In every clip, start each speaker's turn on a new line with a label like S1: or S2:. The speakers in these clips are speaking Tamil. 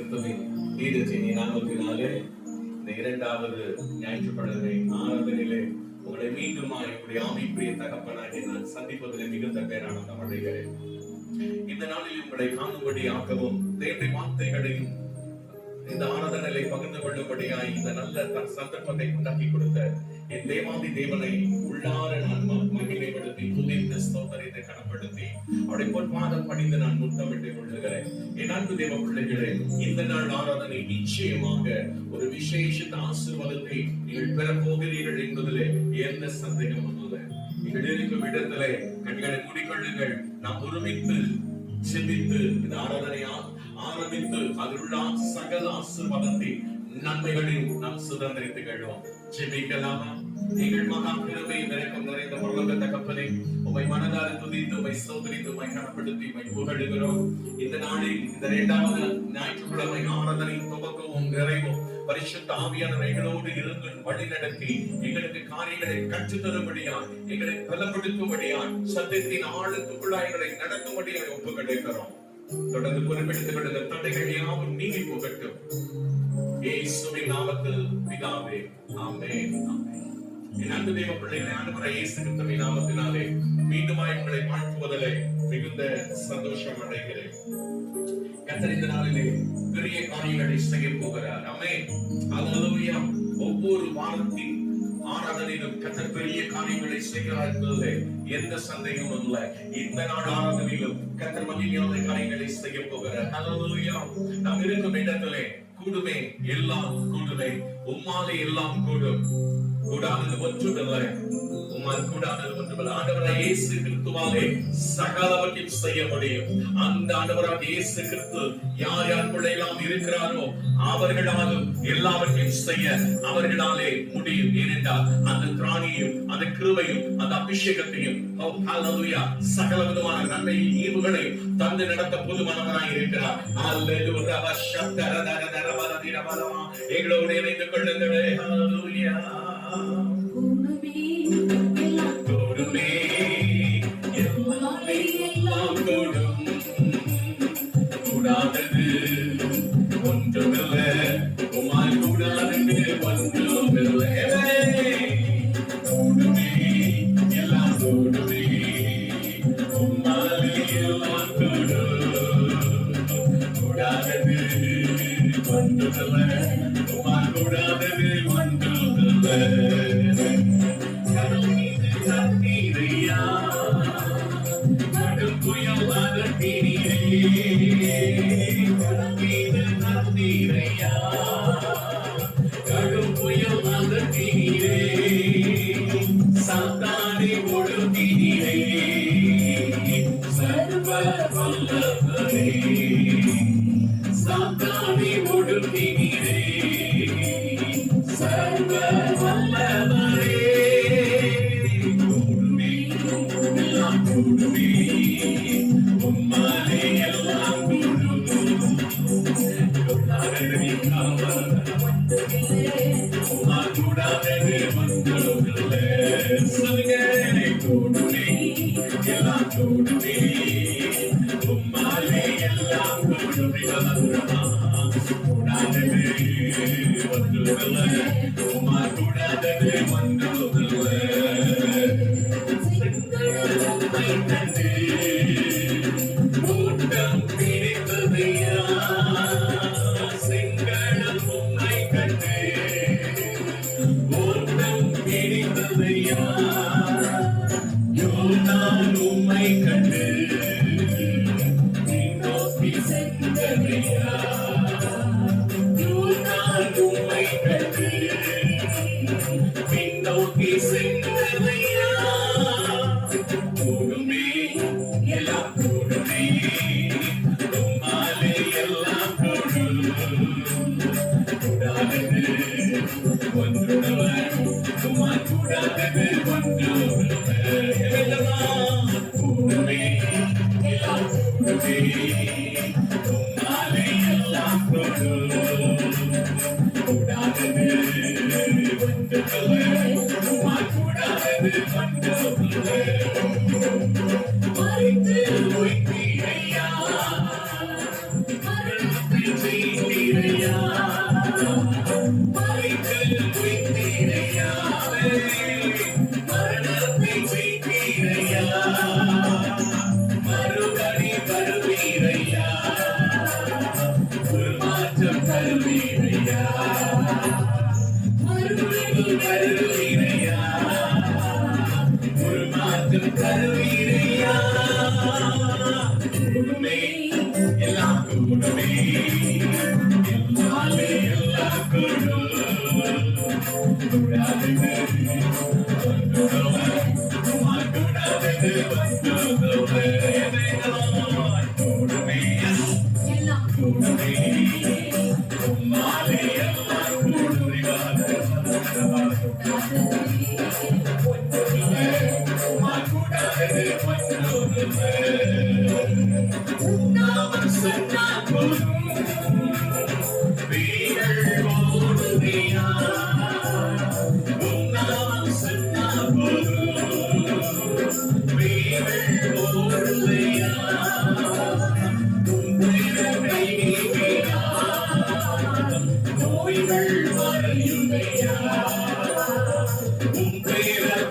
S1: கிறிஸ்துவின் தீர்ச்சினி நாமத்தினாலே இந்த இரண்டாவது ஞாயிற்றுக்கிழமை ஆராதனையிலே உங்களை மீண்டுமாய் என்னுடைய ஆவிக்குரிய தகப்பனாக நான் சந்திப்பதில் மிகுந்த பேரானந்தம் அடைகிறேன். இந்த நாளில் உங்களை காணும்படி ஆக்கவும் தேவனுடைய வார்த்தைகளையும் இந்த ஆராதனையை பகிர்ந்து கொள்ளும்படியாய் இந்த நல்ல சந்தர்ப்பத்தை உண்டாக்கி கொடுத்த என் தேவாதி தேவனை உள்ளார நான் மகிமைப்படுத்தி துதித்து ஸ்தோத்திரத்தை கனப்படுத்தி அவருடைய பொற்பாதம் பணிந்து நான் முத்தமிட்டு கொள்ளுகிறேன். என் அன்பு தேவ பிள்ளைகளே, இந்த நாள் ஆராதனை நிச்சயமாக ஒரு விசேஷ ஆசீர்வாதத்தை நீங்கள் பெற போகிறீர்கள் என்பதிலே எந்த சந்தேகமும் இல்லை. நீங்கள் இருக்கும் இடத்திலே கண்களை மூடிக்கொள்ளுங்கள். நாம் ஒருமித்து சிந்தித்து இந்த ஆராதனையா ஆரம்பித்து அதிலுள்ள சகல ஆசீர்வாதத்தை நன்மைகளையும் நாம் சுதந்திரித்துக் கொள்வோம். ஜெபிக்கலாமா? நீங்கள் மகா கிருபை இரக்கம் நிறைந்த பரலோக தகப்பனே, உம்மை மனதார துதித்து உம்மை ஸ்தோத்திரித்து உம்மை கனப்படுத்தி உம்மை புகழுகிறோம். இந்த நாளில் இந்த இரண்டாவது ஞாயிற்றுக்கிழமை ஆராதனை துவக்கவும் நிறைவும் பரிசுத்த ஆவியானவர் எங்களோடு இருந்து வழி நடத்தி எங்களுக்கு காரியங்களை கற்றுத் தரும்படியாய் எங்களை பலப்படுத்தும்படியாய் சத்தியத்தின் ஆழத்துக்குள்ளாய் எங்களை நடத்தும்படியாய் ஒப்புக் கொடுக்கிறோம். தொடர்ந்து பொறுப்பெடுத்துக் கொண்ட தடைகள் யாவும் நீங்கி போகட்டும். இயேசுவின் நாமத்தில் பிதாவே, ஆமென். என் அன்பு தேவ பிள்ளைகளை, ஆண்டவராகிய இயேசு கிறிஸ்துவின் நாமத்தினாலே மீண்டுமாய் உங்களை வாழ்த்துவதிலே மிகுந்த சந்தோஷம் அடைகிறேன். கர்த்தர் இந்த நாளிலே பெரிய காரியங்களை செய்ய போகிறார். ஆமென். அல்லேலூயா. ஒவ்வொரு வாரத்தின் ஆராதனையிலும் கர்த்தர் பெரிய காரியங்களை செய்கிறார் என்பதிலே எந்த சந்தேகமும் இல்லை. இந்த நாள் ஆராதனையிலும் கர்த்தர் மகிமையான காரியங்களை செய்ய போகிறார். அல்லேலூயா. நாம் இருக்கும் இடத்திலே கூடுமே, எல்லாம் கூடுமே. உம்மாலே எல்லாம் கூடும். கூடாதது ஒன்றுமில்லை. உம்மால் கூடாதது ஒன்றுமில்லை. ஆண்டவராகிய இயேசு கிறிஸ்துவாலே சகலவற்றையும் செய்ய முடியும். அந்த ஆண்டவராகிய இயேசு கிறிஸ்து யார் யாருக்குள்ள எல்லாம் இருக்கிறாரோ அவர்களாலும் எல்லாவற்றையும் செய்ய அவர்களாலே முடியும். ஏனென்றால் அந்த திராணியும் அந்த கிருபையும் அந்த அபிஷேகத்தையும் சகல விதமான நன்மையும் ஈவுகளையும் தந்து நடத்த போதுமானவராய் இருக்கிறார். எங்களோடு இணைந்து கொள்ளுங்களே. கூடுமே, எல்லாம் கூடும். கூடாதது ஒன்றுமில்லை. உம்மால் கூடாதது ஒன்றுமில்லை. கூடுமே, எல்லாம் கூடுமே. உம்மால் எல்லாம் கூடும். கூடாதது ஒன்றுமில்லை. உம்மால் கூடாதது ஒன்றுமில்லை. கடும் புயல் அதற்கீரே, சாத்தானை ஒடுக்கினீரே, சர்வ வல்லவரே. சாத்தானை ஒடுக்கினீரே, சர்வ வல்லவரே. கூடுமே, எல்லாம் கூடுமே. உம்மாலே எல்லாம் கூடும். கூடாதது ஒன்றுமில்லை. சொல்லுங்க. கூடுமே, எல்லாம் கூடுமே. உம்மாலே எல்லாம் கூடுமே. கூடாதது ஒன்றுமில்லை. உம்மால் கூடாதது ஒன்றுமில்லை. கூட்டம் பிடித்ததையா, செங்கடல் உம்மை கண்டு. கூட்டம் பிடித்ததையா, யோர்தான் உம்மை கண்டு. நோக்கி சென்றதையா, யோர்தான் உம்மை கண்டு. பின்னோக்கி சென்றதையா. கூடுமே, எல்லாம் கூடுமே. உம்மாலே எல்லாம் கூடும். கூடாதது ஒன்றுமில்லை. உம்மால் கூடாதது ஒன்றுமில்லை. கூடுமே, எல்லாம் கூடுமே. உம்மாலே எல்லாம் கூடும். கூடாதது ஒன்றுமில்லை. உம்மால் கூடாதது ஒன்றுமில்லை. மறைத்து வைத்தீரையா, மரணத்தை செய்தீர். மரணத்தை ஜெயித்தீரையா, மறுபடி வருவீரையா, ஒரு மாற்றம் தருவீரையா, மறுபடி வருவீரையா, ஒரு மாற்றம் தருவீரையா. கூடுமே எல்லாம் கூடுமே, எல்லாமே எல்லாம் கூடும். கூடாதது கூடாதது கூடுமே எல்லாம் கூடுமே, உம்மாலே எல்லாம் கூடும். நாமம் சொன்னால் போதும், வீரர்கள் ஓடுதையா. நாமம் சொன்னால் போதும், வீரர்கள் ஓடுதையா. உயிரை நீக்கினார், நோய்கள் மறையுதையா.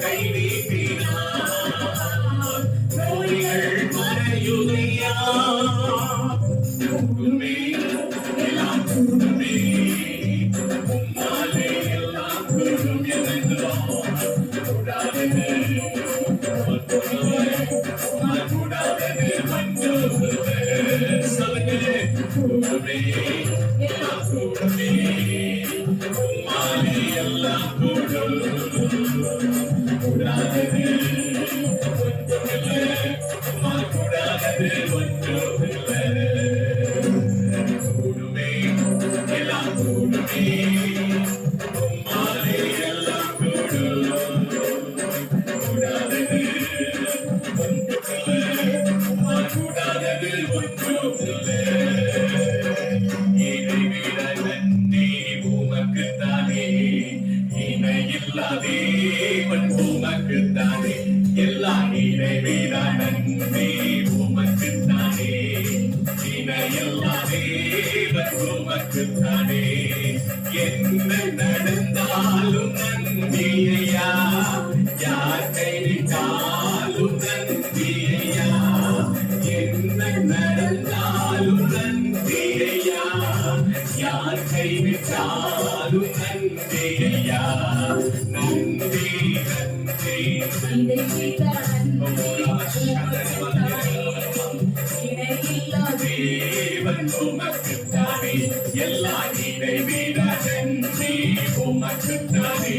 S1: கை நீட்டினார், நோய்கள் மறையுதையா. கூடுமே எல்லாம் கூடுமே, உம்மாலே எல்லாம் கூடும். கூடாதது கூடாதது சொல்லுங்களே. கூடுமே எல்லாம் கூடுமே, உம்மாலே எல்லாம் கூடும். கூடாதது கூடாதது கூடுமே எல்லாம் கூடுமே, உம்மாலே எல்லாம் கூடும். கூடாதது கூடாதது ஒன்றுமில்லை. இதை விட நன்றி உமக்குத்தானே, இணையில்லா தேவன் உமக்குத்தானே. எல்லா இதை விட நன்றி உமக்குத்தானே, இணையில்லா தேவன் உமக்குத்தானே. என்ன நடந்தாலும் நன்றியா, யார் கைவிட்டாலும் நன்றியா. என்ன நடந்தாலும் நன்றியா, யார் கைவிட்டாலும் நன்றியா. நன்றி நன்றி தேவன் உமக்குத்தானே, எல்லா இதை விட நன்றி உமக்குத்தானே,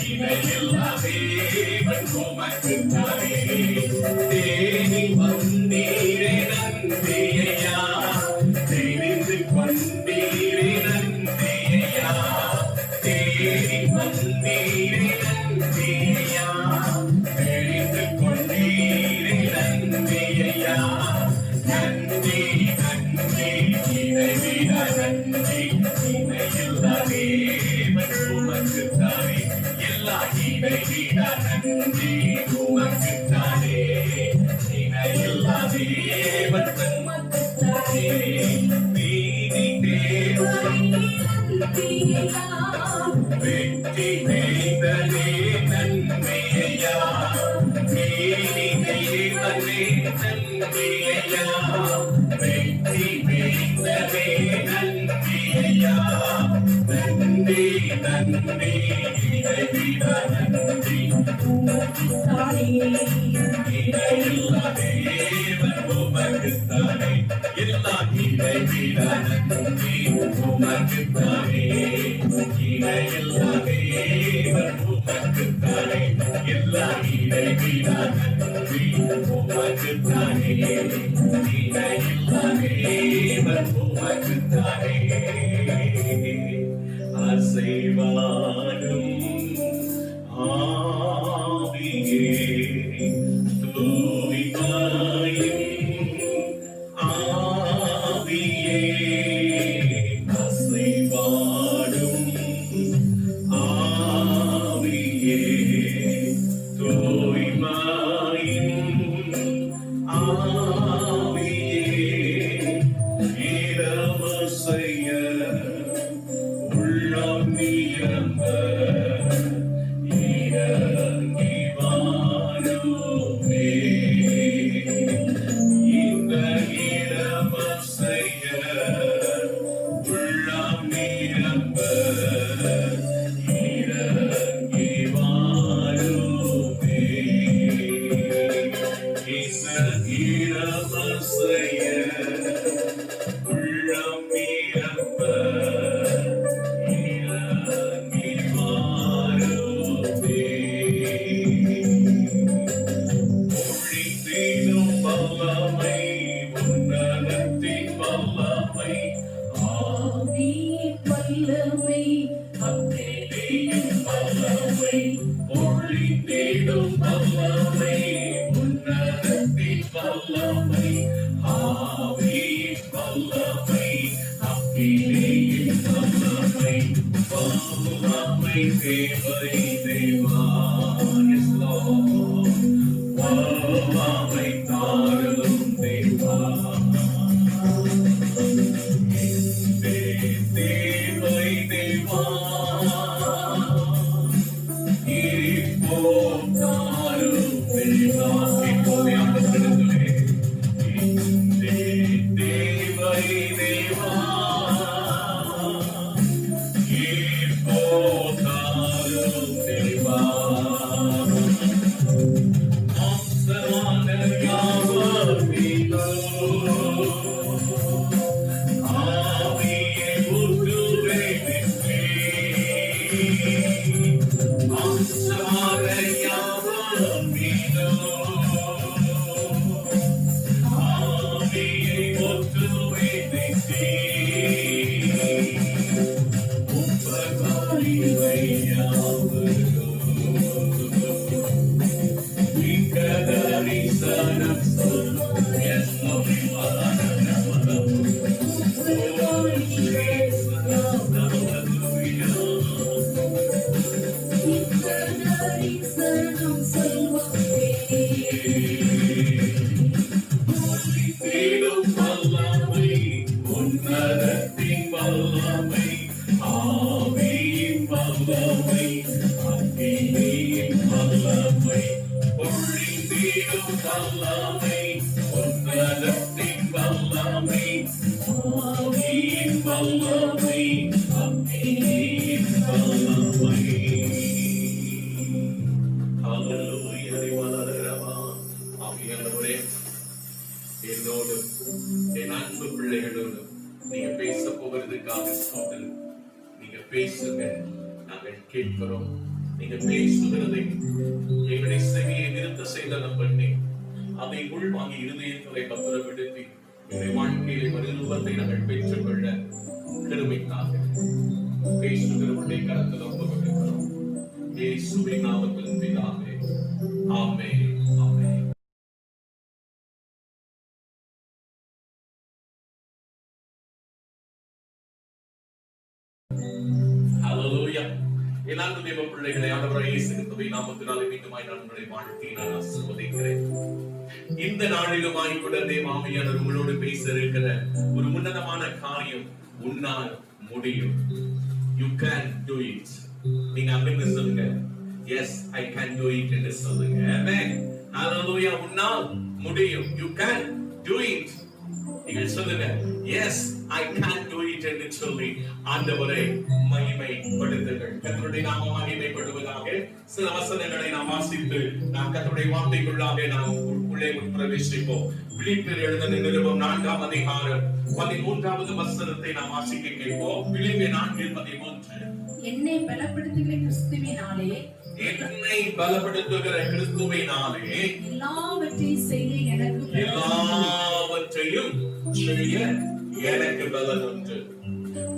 S1: இதையெல்லா தேவன் உமக்குத்தானே. தேடி வந்தீரே நன்றியா, தெரிந்து கொண்டீரே நன்றியா. தேடி வந்தீரே நன்றியா, தெரிந்து கொண்டீரே நன்றியா. நன்றி நன்றி இதை விட நன்றி, இதையில்லா தேவன் உமக்குத்தானே. எல்லா இதை விட நன்றி உமக்குத்தானே, இதையில்லா தேவன் உமக்குத்தானே. நீதி தேவன் வெற்றி வேதனே நன்மையா, நீதி தேவனே நன்மையா. வெற்றி வேதனே நன்மையா. நன்றி நன்றி இதை விட நன்றி உமக்குத்தானே, இதையில்லா தேவன் உமக்குத்தானே. எல்லா இதை விட நன்றி உமக்குத்தானே, இதையில்லா தேவன் உமக்குத்தானே. எல்லா இதை விட நன்றி உமக்குத்தானே, இதையில்லா தேவன் உமக்குத்தானே. அசைவாடும் ஆவியே, தூய்மையின் ஆவியே. அசைவாடும் ஆவியே, தூய்மையின் ஆவியே. இடமசைய உள்ளம் நிரம்ப வல்லமை தாரும் தேவா. தேவை தேவா இப்போ தாரும் தேவா. இப்போதே ஆண்டவரிடத்திலே தேவை தேவா இப்போ தாரும் தேவா. மாம்சமான யாவர் மீதோ ஆவியை ஊற்றுவேனே. மாம்சமான யாவர் மீதோ ஆவியை ஊற்றுவேனே. உபகாரிவை யாவரோ தரிசனம் சொல்லும். Yes, Lord, தேடும் வல்லமை, உன்னதத்தின் வல்லமை, ஆவியின் வல்லமை, அக்கினியின் வல்லமை, பொழிந்தீடும் வல்லமை, உன்னதத்தின் வல்லமை, ஆவியின் வல்லமை, அக்கினியின் வல்லமை. ஹல்லேலூயா. அறிவாளரவா ஆவியானவரே, என்னோடு என் அன்பு பிள்ளைகளோடு நீங்க பேச போகிறதுக்காக ஸ்தோத்திரம். நீங்க பேசுங்க, நாங்கள் கேட்கிறோம். நீங்க பேசுகிறதை எங்களுடைய செவியை நிறுத்த செய்தனம் பண்ணி அதை உள்வாங்கி இருதயங்களை பத்திரப்படுத்தி எங்களுடைய வாழ்க்கையிலே மறுரூபத்தை நாங்கள் பெற்றுக்கொள்ள கிருபைக்காக பேசுகிறவருடைய கரத்தில் ஒப்பு கொடுக்கிறோம். இயேசுவின் நாமத்தில் பிதாவே, ஆமென். ஆமென். ஹல்லேலூயா. என் அன்பு தேவ பிள்ளைகளை, ஆண்டவராகிய இயேசு கிறிஸ்துவின் நாமத்தினாலே மீண்டுமாய் நான் உங்களை வாழ்த்தி நான் ஆசீர்வதிக்கிறேன். இந்த நாளிலுமாய் கூட தேவ ஆவியானவர் உங்களோடு பேச இருக்கிற ஒரு உன்னதமான காரியம், உன்னால் முடியும். You can do it. நீங்க அப்படின்னு சொல்லுங்க. Yes, I can do it என்று சொல்லுங்க. Amen. Hallelujah. உன்னால் முடியும். You can do it. நீங்கள் சொல்லுங்க. Yes, I can do it என்று சொல்லி ஆண்டவரை மகிமைப்படுத்துங்கள். கர்த்தருடைய நாமம் மகிமைப்படுவதாக. சில வசனங்களை நாம் வாசித்து நாம் கர்த்தருடைய வார்த்தைக்குள்ளாக நாம் உள்ளே பிரவேசிப்போம். பிலிப்பியர் எழுதின நிருபம் 4ஆம் அதிகாரம் 13வது வசனத்தை நாம் வாசிக்க கேட்போம். பிலிப்பியர் 4:13.
S2: என்னை பலப்படுத்துகிற கிறிஸ்துவினாலே எல்லாவற்றையும் செய்ய எனக்கு பலன் உண்டு.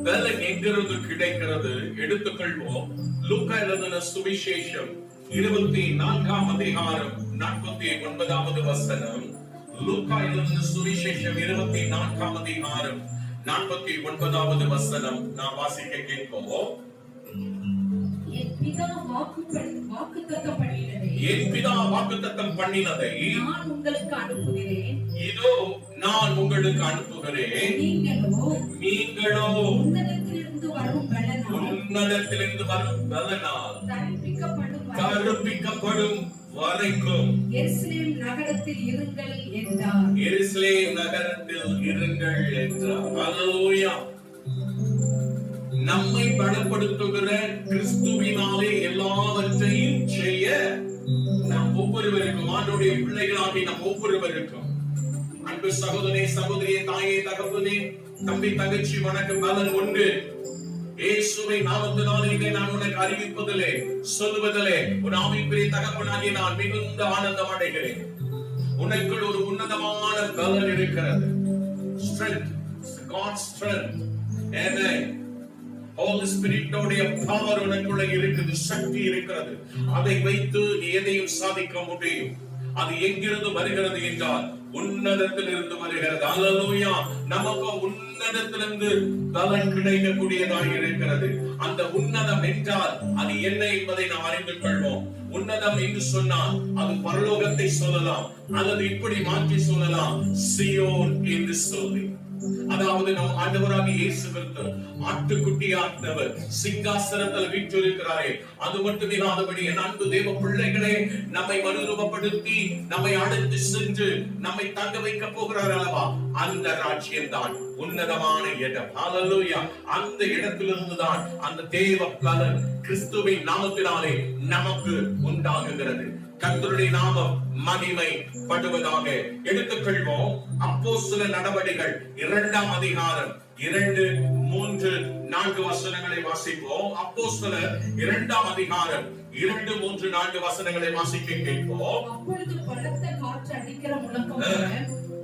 S2: பலன் எங்கிருந்து கிடைக்கிறது? எடுத்துக்கொள்வோம். லூக்கா எழுதின சுவிசேஷம் 24ஆம் அதிகாரம் 49வது வசனம். லூக்கா எழுதின சுவிசேஷம் 24ஆம் அதிகாரம் 49வது வசனம் நாம் வாசிக்க கேட்போம். என் பிதா
S1: வாக்குத்தத்தம் பண்ணினதை
S2: நான் உங்களுக்கு அனுப்புகிறேன்.
S1: இதோ நான் உங்களுக்கு அனுப்புகிறேன். நீங்களோ
S2: உன்னதத்திலிருந்து வரும்
S1: பலனால் தரிப்பிக்கப்படும் வரைக்கும்
S2: எருசலேம் நகரத்தில் இருங்கள் என்றார்.
S1: எருசலேம் நகரத்தில் இருங்கள் என்றார். ஹல்லேலூயா. நம்மை பலப்படுத்துகிற கிறிஸ்துவினாலே எல்லாவற்றையும் செய்ய நாம் ஒவ்வொருவருக்கும், ஆண்டவருடைய பிள்ளைகளாகி நாம் ஒவ்வொருவருக்கும், அன்பு சகோதரனே, சகோதரியே, தாயே, தகப்பனே, தம்பி, தங்கச்சி, உனக்கு பலன் உண்டு. இயேசுவின் நாமத்தினாலே இதை நான் உனக்கு அறிவிப்பதிலே, சொல்லுவதிலே ஒரு ஆவிக்குரிய தகப்பனாகிய நான் மிகுந்த ஆனந்தம் அடைகிறேன். உனக்குள் ஒரு உன்னதமான பலன் இருக்கிறது. Strength, God's strength. Amen. Holy Spirit உடைய பவர் உனக்குள்ள இருக்குது, சக்தி இருக்கிறது. அதை வைத்து நீ எதையும் சாதிக்க முடியும். அது எங்கிருந்து வருகிறது என்றால் உன்னதத்திலிருந்து வருகிறது. அல்லேலூயா. நமக்கு உன்னதத்திலிருந்து பலன் கிடைக்கக்கூடியதாக இருக்கிறது. அந்த உன்னதம் என்றால் அது என்ன என்பதை நாம் அறிந்து கொள்வோம். உன்னதம் என்று சொன்னால் அது பரலோகத்தை சொல்லலாம், அல்லது இப்படி மாற்றி சொல்லலாம், சியோன் என்று சொல்லி. அதாவது நம் ஆண்டவராகிய இயேசு கிறிஸ்து ஆட்டுக்குட்டியானவர் சிங்காசனத்தில் வீற்றிருக்கிறாரே, அது மட்டும் இல்லாதபடி என் அன்பு தேவ பிள்ளைகளே, நம்மை மறுரூபப்படுத்தி நம்மை அழைத்து சென்று நம்மை தங்க வைக்க போகிறார் அல்லவா, அந்த ராஜ்யம் தான் உன்னதமான இடம். ஹல்லேலூயா. அந்த இடத்திலிருந்து தான் அந்த தேவ பலன் கிறிஸ்துவின் நாமத்தினாலே நமக்கு உண்டாகுகிறது. கர்த்தருடைய நாமம் மகிமைப்படுவதாக. எடுத்துக்கொள்வோம் அப்போஸ்தல நடவடிக்கைகள் 2ஆம் அதிகாரம் 2, 3, 4 வசனங்களை வாசிப்போம். அப்போஸ்தலர் 2ஆம் அதிகாரம் 2, 3, 4 வசனங்களை வாசிக்க கேட்போம்.
S2: அப்பொழுது பலத்த காற்று அடிக்கிற முழக்கம்,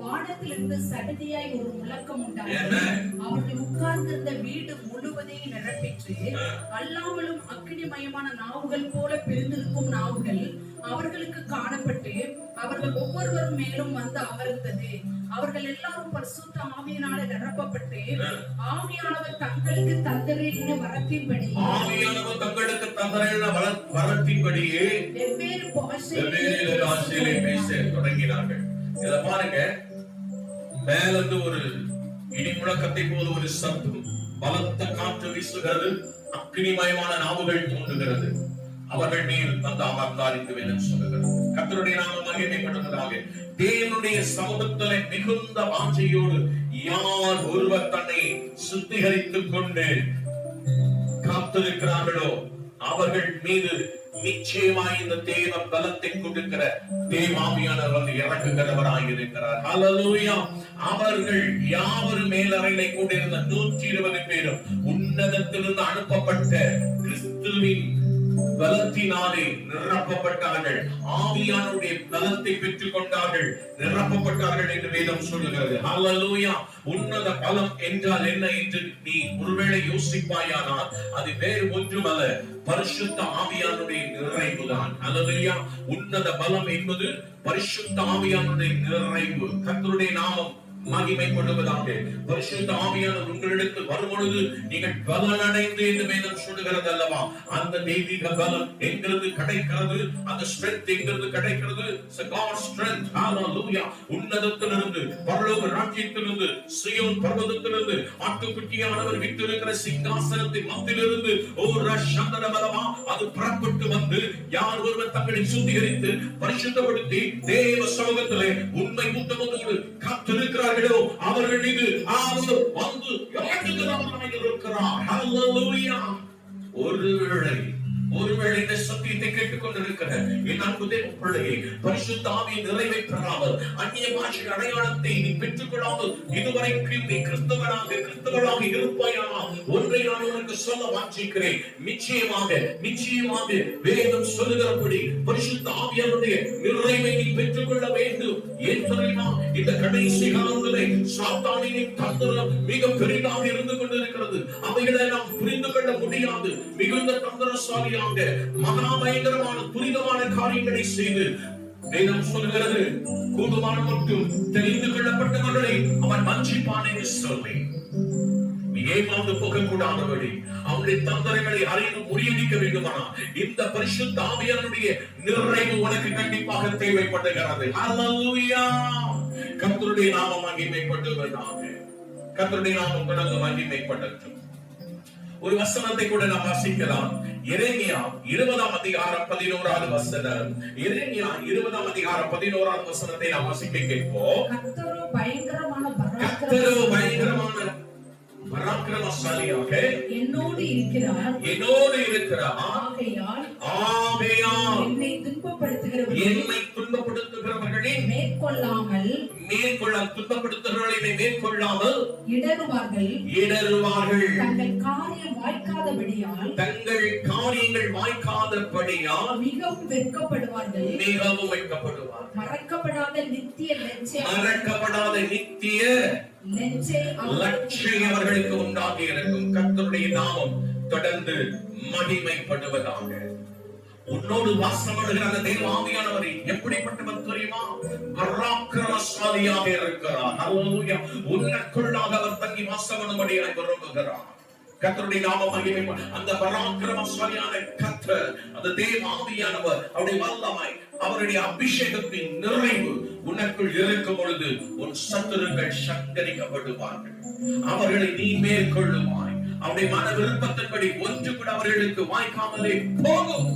S2: வானத்திலிருந்து சடுதியாய் ஒரு முழக்கம் உண்டானது. அவர்கள் உட்கார்ந்திருந்த வீடு முழுவதையும் நிரப்பிற்று. அல்லாமலும் அக்கினிமயமான நாவுகள் போல பிரிந்திருக்கும் நாவுகள் அவர்களுக்கு காணப்பட்டு அவர்கள் ஒவ்வொருவரும் மேலும் வந்து அமர்ந்தது. அவர்கள் எல்லாரும் பரிசுத்த ஆவியினாலே நிரப்பப்பட்டு ஆவியானவர் தங்களுக்கு தந்தரின வரத்தின்படியே வெவ்வேறு பாஷையிலே
S1: பேச தொடங்கினார்கள். இத பாருங்க, மேலிருந்து ஒரு இடி முழக்கத்தை போல ஒரு சத்தம், பலத்த காற்று வீசுகிறது, அக்கினிமயமான நாவுகள் தோன்றுகிறது, அவர்கள் மேல் வந்து அமர்ந்தார் என்று வேதம் சொல்லுகிறது. கர்த்தருடைய நாமம் மகிமைப்படுவதாக. தேவனுடைய சமூகத்திலே மிகுந்த வாஞ்சையோடு யார் ஒருவர் தன்னை சுத்திகரித்துக் கொண்டு காத்திருக்கிறார்களோ அவர்கள் மீது நிச்சயமாய் இந்த தேவ பலத்தை கொடுக்கிற தேவாவியானவர் வந்து இறக்குகிறவராய் இருக்கிறார். ஹல்லேலூயா. அவர்கள் யாவரும் மேலறையிலே கூடியிருந்த 120 பேரும் உன்னதத்திலிருந்து அனுப்பப்பட்ட கிறிஸ்துவின் பலத்தினாலே நிரப்பப்பட்டார்கள். ஆவியானுடைய பலத்தை பெற்றுக் கொண்டார்கள், நிரப்பப்பட்டார்கள் என்று வேதம் சொல்லுகிறது. ஹல்லேலூயா. உன்னத பலம் என்றால் என்ன என்று நீ ஒருவேளை யோசிப்பாயானால் அது வேறு ஒன்றுமல்ல, பரிசுத்த ஆவியானுடைய நிறைவுதான். ஹல்லேலூயா. உன்னத பலம் என்பது பரிசுத்த ஆவியானுடைய நிறைவு. கர்த்தருடைய நாமம் மகிமைப்படுவதாக. பரிசுத்த ஆவியானவர் உங்களிடத்தில் வரும்பொழுது நீங்கள் பலன் அடைந்து என்று வேதம் சொல்லுகிறது அல்லவா. அந்த தெய்வீக பலம் எங்கிருந்து கிடைக்கிறது, அந்த ஸ்ட்ரென்த் எங்கிருந்து கிடைக்கிறது? God's strength. Hallelujah. உன்னதத்திலிருந்து, பரலோக ராஜ்யத்திலிருந்து, சியோன் பர்வதத்திலிருந்து, ஆட்டுக்குட்டியானவர் வீற்றிருக்கிற சிங்காசனத்தின் மத்தியிலிருந்து பலமா அது புறப்பட்டு வந்து யார் ஒருவர் தங்களை சுத்திகரித்து பரிசுத்தப்படுத்தி தேவ சமூகத்திலே உண்மை உத்தமத்தோடு காத்திருக்கிறார் அவர்கள் மீது அவர் வந்து இறங்குகிறவராய் இருக்கிறார். ஹல்லேலூயா. ஒருவேளை இந்த சத்தியத்தை கேட்டுக் கொண்டிருக்கிற என் அன்பு தேவ பிள்ளையே, பரிசுத்த ஆவியின் நிறைவை பெறாமல் அந்நிய பாஷை அடையாளத்தை நீ பெற்றுக் கொள்ளாமல் இதுவரைக்கும் நீ கிறிஸ்தவனாக இருப்பாயானால் ஒன்றை நான் உனக்கு சொல்ல வாஞ்சிக்கிறேன். நிச்சயமாக வேதம் சொல்லுகிறபடி பரிசுத்த ஆவியானுடைய நிறைவை நீ பெற்றுக் கொள்ள வேண்டும். ஏன் தெரியுமா? இந்த கடைசி காலத்திலே சாத்தானின் தந்திரம் மிக பெரிதாக இருந்து கொண்டிருக்கிறது. அவைகளை நாம் புரிந்து கொள்ள முடியாது. மிகுந்த தந்திரசாலியாக மகாபயங்கரமான துரிதமான காரியங்களை செய்து வேதம் சொல்கிறது, கூடுமான மட்டும் தெரிந்து கொள்ளப்பட்டவர்களை அவன் வஞ்சிப்பான் என்று சொல்லி ஏமாந்து போகக்கூடாதபடி அவனுடைய தந்திரங்களை அறிந்து முறியடிக்க வேண்டுமானா இந்த பரிசுத்த ஆவியானுடைய நிறைவு உனக்கு கண்டிப்பாக தேவைப்படுகிறது. ஹல்லேலூயா. கர்த்தருடைய நாமம் மகிமைப்படுவதாக. கர்த்தருடைய நாமம் தொடர்ந்து மகிமைப்படட்டும். ஒரு வசனத்தை கூட நாம் வாசிக்கலாம். எரேமியா 20ஆம் அதிகாரம் 11வது வசனம். எரேமியா 20ஆம் அதிகாரம் 11வது வசனத்தை நாம் வாசிக்க கேட்போம்.
S2: கர்த்தரோ பயங்கரமான
S1: பராக்கிரமசாலியாக
S2: என்னோடு இருக்கிறார்.
S1: ஆகையால்
S2: என்னை துன்பப்படுத்துகிறவர்களை மேற்கொள்ளாமல் இடறுவார்கள். தங்கள் காரியங்கள் வாய்க்காதபடியால் மிகவும் வெட்கப்படுவார்கள். மறக்கப்படாத நித்திய லட்சியம் அவர்களுக்கு உண்டாகி இருக்கும். கர்த்தருடைய நாமம் தொடர்ந்து மகிமைப்படுவதாக.
S1: உன்னோடு வாசப்படுகிற அந்த தேவ ஆவியானவர் எப்படிப்பட்டவர் தெரியுமா? பராக்கிரமசாலியாக இருக்கிறார். ஹல்லேலூயா. உனக்குள்ளாக அவர் தங்கி வாசப்படும்படியாக விரும்புகிறார். கர்த்தருடைய நாமம் மகிமைப்படும். அந்த பராக்கிரமசாலியான கர்த்தர், அந்த தேவ ஆவியானவர், அவருடைய வல்லமை, அவருடைய அபிஷேகத்தின் நிறைவு உனக்குள் இருக்கும் பொழுது உன் சத்துருக்கள் சங்கரிக்கப்படுவார்கள். அவர்களை நீ மேற்கொள்ளுவாய். அவருடைய மன விருப்பத்தின்படி ஒன்று கூட அவர்களுக்கு வாய்க்காமலே போகும்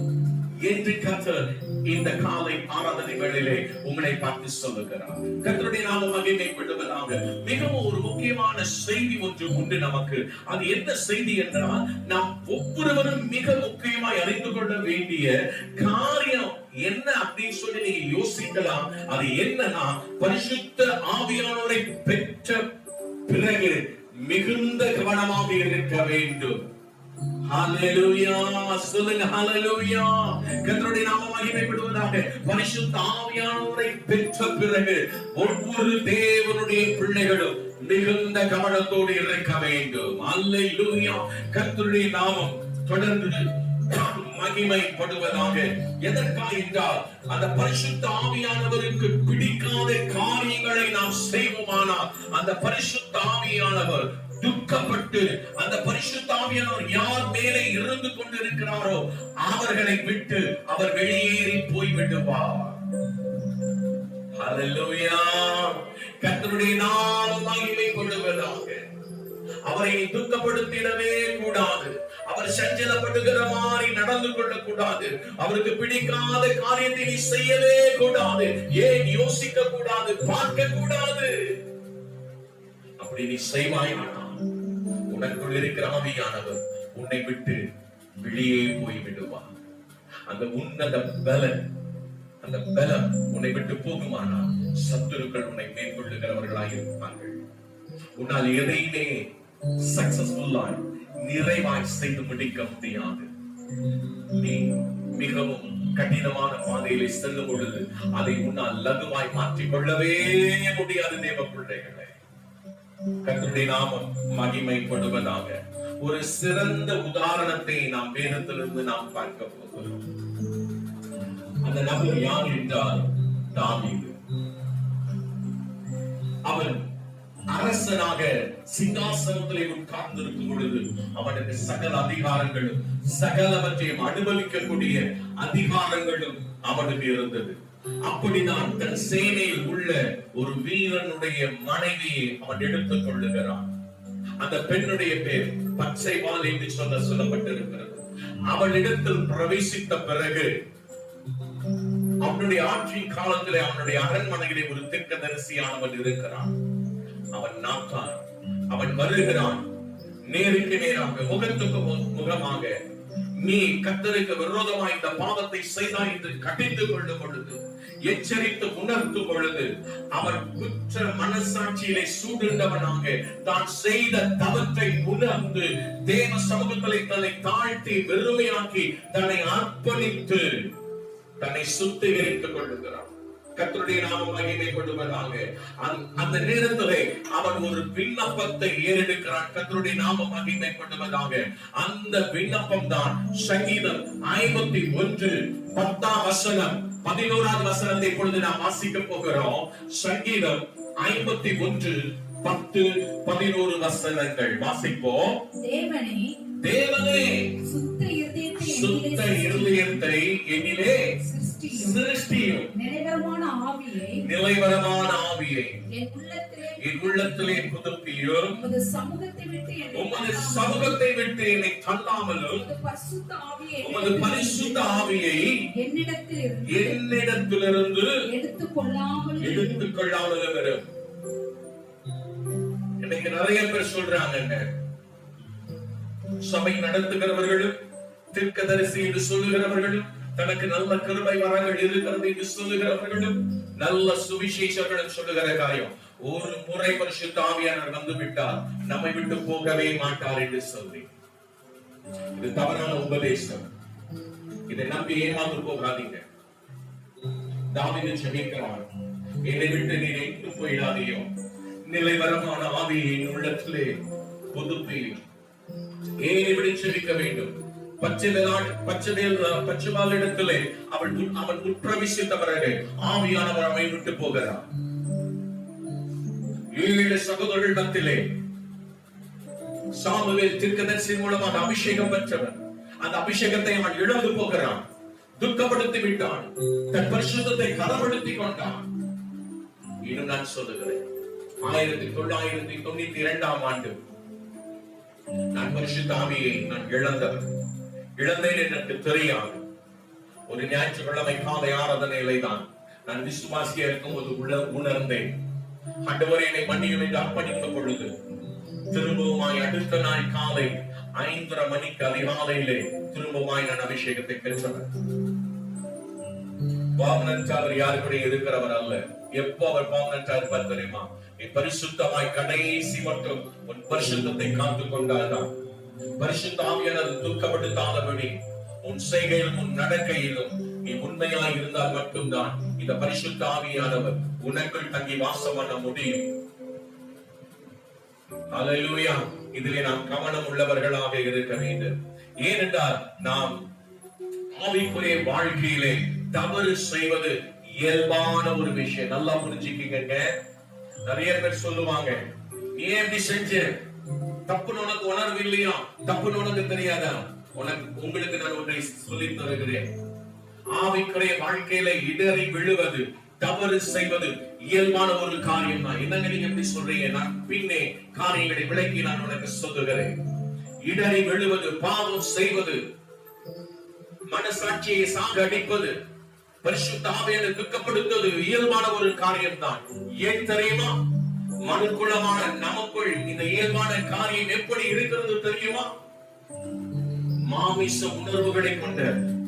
S1: என்று கர்த்தர் இந்த காலை ஆராதனை வேளையிலே உங்களை பார்த்து சொல்லுகிறார். கர்த்தருடைய நாமம் மகிமைப்படுவதாக. மிகவும் ஒரு முக்கியமான செய்தி ஒன்று உண்டு நமக்கு. அது என்ன செய்தி என்றால், நாம் ஒவ்வொருவரும் மிக முக்கியமாய் அறிந்து கொள்ள வேண்டிய காரியம் என்ன அப்படின்னு சொல்லி நீங்க யோசிக்கலாம். அது என்னன்னா, பரிசுத்த ஆவியானவரை பெற்ற பிறகு மிகுந்த கவனமாக இருக்க வேண்டும். ஹல்லேலூயா. சொல்லுங்க ஹல்லேலூயா. கர்த்தருடைய நாமம் மகிமைப்படுவதாக. பரிசுத்த ஆவியானவரை பெற்ற பிறகு ஒவ்வொரு தேவனுடைய பிள்ளைகளும் மிகுந்த கவனத்தோடு இருக்க வேண்டும். ஹல்லேலூயா. கர்த்தருடைய நாமம் தொடர்ந்து மகிமைப்படுவதாக. எதற்காக என்றால், அந்த பரிசுத்த ஆவியானவருக்கு பிடிக்காத காரியங்களை நாம் செய்வோமானால் அந்த பரிசுத்த ஆவியானவர் துக்கப்பட்டு, அந்த பரிசுத்த ஆவியானவர் யார் மேலே இருந்து கொண்டிருக்கிறாரோ அவர்களை விட்டு அவர் வெளியேறி போய் விடுவார். ஹல்லேலூயா. கர்த்தருடைய நாமம் மகிமைப்படுவதாக. அவரை துக்கப்படுத்திடவே கூடாது. அவர் சஞ்சலப்படுகிற மாதிரி நடந்து கொள்ளக்கூடாது. அவருக்கு பிடிக்காத காரியத்தை நீ செய்யவே கூடாது. ஏன் யோசிக்க கூடாது, பார்க்க கூடாது. அப்படி நீ செய்வாயானால் உனக்குள் இருக்கிற ஆவியானவர் உன்னை விட்டு வெளியே போய் விடுவார். அந்த உன்னத பலன், அந்த பலம் உன்னை விட்டு போகுமானால் சத்துருக்கள் உன்னை மேற்கொள்ளுகிறவர்களாக இருப்பார்கள். உன்னால் எதையுமே சக்சஸ்ஃபுல்லாய் நிறைவாய் செய்து முடிக்க முடியாது. நீ மிகவும் கடினமான பாதையிலே செல்லும் பொழுது அதை உன்னால் லகுவாய் மாற்றிக் கொள்ளவே முடியாது. தேவ பிள்ளைகளே, கர்த்தருடைய நாமம் மகிமைப்படுவதாக. ஒரு சிறந்த உதாரணத்தை நாம் வேதத்திலிருந்து நாம் பார்க்க போகிறோம். அந்த நபர் யார் என்றால் தாவீது. அவன் அரசனாக சிங்காசனத்திலே உட்கார்ந்திருக்கும் பொழுது அவனுக்கு சகல அதிகாரங்களும் சகலவற்றையும் அனுபவிக்கக்கூடிய அதிகாரங்களும் அவனுக்கு இருந்தது. அப்படிதான் தன் சேனையில் உள்ள ஒரு வீரனுடைய மனைவியை அவன் எடுத்துக் கொள்ளுகிறான். அந்த பெண்ணுடைய பேர் பச்சைவாள் என்று சொல்லப்பட்டிருக்கிறது. அவளிடத்தில் பிரவேசித்த பிறகு அவனுடைய ஆட்சியின் காலத்திலே அவனுடைய அரண்மனையிலே ஒரு தீர்க்கதரிசியானவன் இருக்கிறான். அவன் நாத்தான். அவன் வருகிறான். நேருக்கு நேராக, முகத்துக்கு முகமாக, நீ கர்த்தருக்கு விரோதமாய் இந்த பாவத்தை செய்தாய் என்று கடிந்து கொள்ளும் பொழுது, எச்சரித்து உணர்த்தும் பொழுது, அவன் குற்ற மனசாட்சியிலே சூடுண்டவனாக தான் செய்த தவற்றை உணர்ந்து தேவ சமூகத்திலே தன்னை தாழ்த்தி வெறுமையாக்கி தன்னை அர்ப்பணித்து தன்னை சுத்திகரித்துக் கொள்ளுகிறான். கர்த்தருடைய நாமம் மகிமைப்படுவதாக. அந்த நேரத்திலே அவன் ஒரு விண்ணப்பத்தை ஏறெடுக்கிறான். கர்த்தருடைய நாமம் மகிமைப்படுவதாக. அந்த விண்ணப்பம் தான் சங்கீதம் 51:10 11வது வசனத்தை இப்பொழுது நாம் வாசிக்க போகிறோம். சங்கீதம் 51:10-11 வசனங்கள் வாசிப்போம். தேவனே சுத்த இருதயத்தை என்னிலே சிருஷ்டியும், நிலைவரமான ஆவியை என் உள்ளத்திலே புதுப்பியும், உமது சமூகத்தை விட்டு என்னை தள்ளாமலும் உமது பரிசுத்த ஆவியை என்னிடத்திலிருந்து எடுத்துக் கொள்ளாமலும் இரு. இன்னைக்கு நிறைய பேர் சொல்றாங்க, சபை நடத்துகிறவர்களும் தீர்க்கதரிசி என்று சொல்லுகிறவர்களும், தனக்கு நல்ல கிருபை வரங்கள் இருக்கிறது என்று சொல்லுகிறவர்களும், நல்ல சுவிசேஷர்களும் சொல்லுகிற காரியம், ஒரு முறை பரிசுத்த ஆவியானவர் வந்து விட்டார் நம்மை விட்டு போகவே மாட்டார் என்று சொல்லி, இது தவறான உபதேசம். இதை நம்பி ஏமாந்து போகாதீங்க. தாவீது ஜெபிக்கிறான், என்னை விட்டு நீ எங்கு போயிடாதையோ, நிலைவரமான ஆவியை உள்ளத்திலே புதுப்பியும். ஏன் இப்படி ஜெபிக்க வேண்டும்? பச்சைவாளிடத்திலே அவன் உட்பிரவேசித்த பிறகு ஆவியானவர் அவனை விட்டு போகிறார். 7 சகோதரர்களிடத்திலே சாமுவேல் தீர்க்கதரிசியின் மூலமாக அபிஷேகம் பெற்றவர். அந்த அபிஷேகத்தை அவன் இழந்து போகிறான், துக்கப்படுத்தி விட்டான், தன் பரிசுத்தத்தை களப்படுத்திக் கொண்டான். இன்னும் நான் சொல்லுகிறேன், 1992ஆம் ஆண்டு நான் பரிசுத்த ஆவியை நான் இழந்தேன் எனக்கு தெரியாது. ஒரு ஞாயிற்றுக்கிழமை காலை ஆராதனையிலே தான் நான் விசுவாசியா இருக்கும்போது உணர்ந்தேன், ஆண்டவரே என்னை மன்னியும் என்று அர்ப்பணித்த பொழுது திரும்பவுமாய் அடுத்த நாள் காலை 5:30 மணிக்கு அதிகாலையிலே திரும்பவுமாய் நான் அபிஷேகத்தை பெற்றவர். பாவனற்றார் யாரு கூட இருக்கிறவர் அல்ல. எப்போ அவர் பாவனற்றா இருப்பார் தெரியுமா? நீ பரிசுத்தமாய் கடைசி மட்டும் உன் பரிசுத்தத்தை காத்துக் கொண்டால்தான், பரிசுத்த ஆவியானவர் துக்கப்படுத்தாதபடி உன் செய்கையிலும் உன் நடக்கையிலும் நீ உண்மையாய் இருந்தால் மட்டும்தான் இந்த பரிசுத்த ஆவியானவர் உனக்குள் தங்கி வாசம் பண்ண முடியும். அல்லேலூயா. இதிலே நாம் கவனம் உள்ளவர்களாக இருக்க வேண்டும். ஏனென்றால் நாம் ஆவிக்குரிய வாழ்க்கையிலே தவறு செய்வது இயல்பான ஒரு விஷயம். நல்லா புரிஞ்சுக்கீங்க. நிறைய பேர் சொல்லுவாங்க, நீ எப்படி செஞ்ச, தப்புன்னு உனக்கு உணர்வு இல்லையா, தப்புன்னு உனக்கு தெரியாதா? உங்களுக்கு நான் ஒன்றை சொல்லி தருகிறேன். ஆவிக்குரிய வாழ்க்கையில இடறி விழுவது, தவறு செய்வது இயல்பான ஒரு காரியம் தான். என்னங்க நீங்க எப்படி சொல்றீங்க? நான் பின்னே காரியங்களை விளக்கி நான் உனக்கு சொல்லுகிறேன். இடறி விழுவது, பாவம் செய்வது, மனசாட்சியை சாகடிப்பது, பரிசுத்த ஆவியை துக்கப்படுத்துவது இயல்பான ஒரு காரியம் தான். ஏன் தெரியுமா? மனுக்குலமான நமக்குள் இந்த இயல்பான காரியம் எப்படி இருக்கிறது தெரியுமா? மாமிச உணர்வுகளை கொண்ட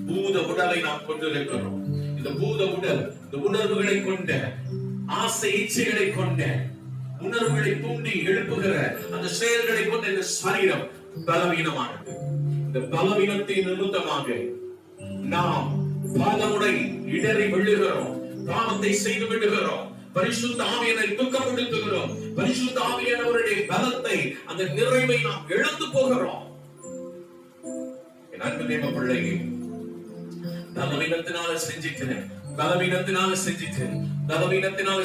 S1: பூத உடலை நாம் கொண்டிருக்கிறோம். இந்த பூத உடல், இந்த உணர்வுகளை கொண்ட, ஆசை இச்சைகளை கொண்ட, உணர்வுகளை தூண்டி எழுப்புகிற அந்த செயல்களை கொண்ட இந்த சரீரம் பலவீனமானது. இந்த பலவீனத்தின் நிமித்தமாக நாம் பல முறை இடறி விழுகிறோம், பாவத்தை செய்து விடுகிறோம், பரிசுத்த ஆவியானவரை துக்கப்படுத்துகிறோம், பரிசுத்த ஆவியானவருடைய பலத்தை, அந்த நிறைவை நாம் இழந்து போகிறோம். என் அன்பு தேவ பிள்ளையே, பலவீனத்தினால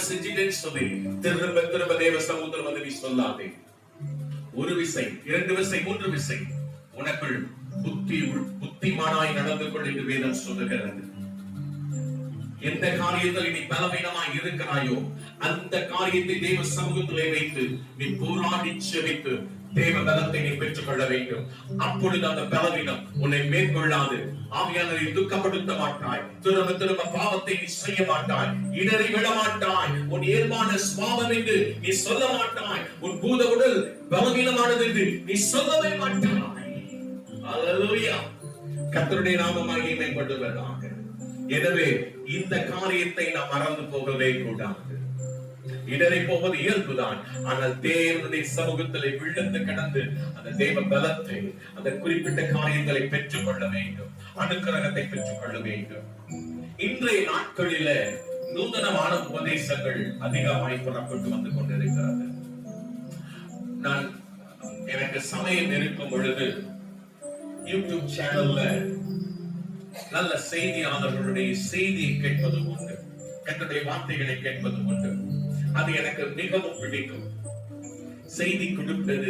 S1: செஞ்சிட்டேன்னு சொல்லி திரும்ப திரும்ப தேவ சமூகத்தில் வந்து நீ சொல்லாதே. ஒரு விசை, 2 விசை, 3 விசை உனக்குள் புத்திமானாய் நடந்து கொள் என்று வேதம் சொல்லுகிறது. எந்த காரியத்தில் நீ பலவீனமாய் இருக்கிறாயோ அந்த காரியத்தை தேவ சமூகத்திலே வைத்து நீ போராடி செபித்து தேவ பலத்தை நீ பெற்றுக் கொள்ள வேண்டும். அப்பொழுது அந்த பலவீனம் உன்னை மேற்கொள்ளாது. ஆவியானவரை துக்கப்படுத்த மாட்டாய், திரும்ப திரும்ப பாவத்தை நீ செய்ய மாட்டாய், இடறி விழ மாட்டாய், உன் இயல்பான சுபாவம் என்று நீ சொல்ல மாட்டாய், உன் பூத உடல் பலவீனமானது என்று நீ சொல்லவே மாட்டாய். அல்லேலூயா. கர்த்தருடைய நாமம் மகிமைப்படுவதாக. எனவே இந்த காரியத்தை நாம் மறந்து போகவே கூடாது. இடறி போவது இயல்புதான். ஆனால் தேவனுடைய சமூகத்திலே விழுந்து கடந்து அந்த தேவ பலத்தை, அந்த குறிப்பிட்ட காரியங்களை பெற்றுக் கொள்ள வேண்டும், அனுக்கிரகத்தை பெற்றுக் கொள்ள வேண்டும். இன்றைய நாட்களில நூதனமான உபதேசங்கள் அதிகமாய் புறப்பட்டு வந்து கொண்டிருக்கிறது. நான் எனக்கு சமயம் இருக்கும் பொழுது யூடியூப் சேனல்ல நல்ல செய்தியாளர்களுடைய செய்தியை கேட்பது உண்டு, கர்த்தருடைய வார்த்தைகளை கேட்பது உண்டு. அது எனக்கு மிகவும் பிடிக்கும். செய்தி கொடுப்பது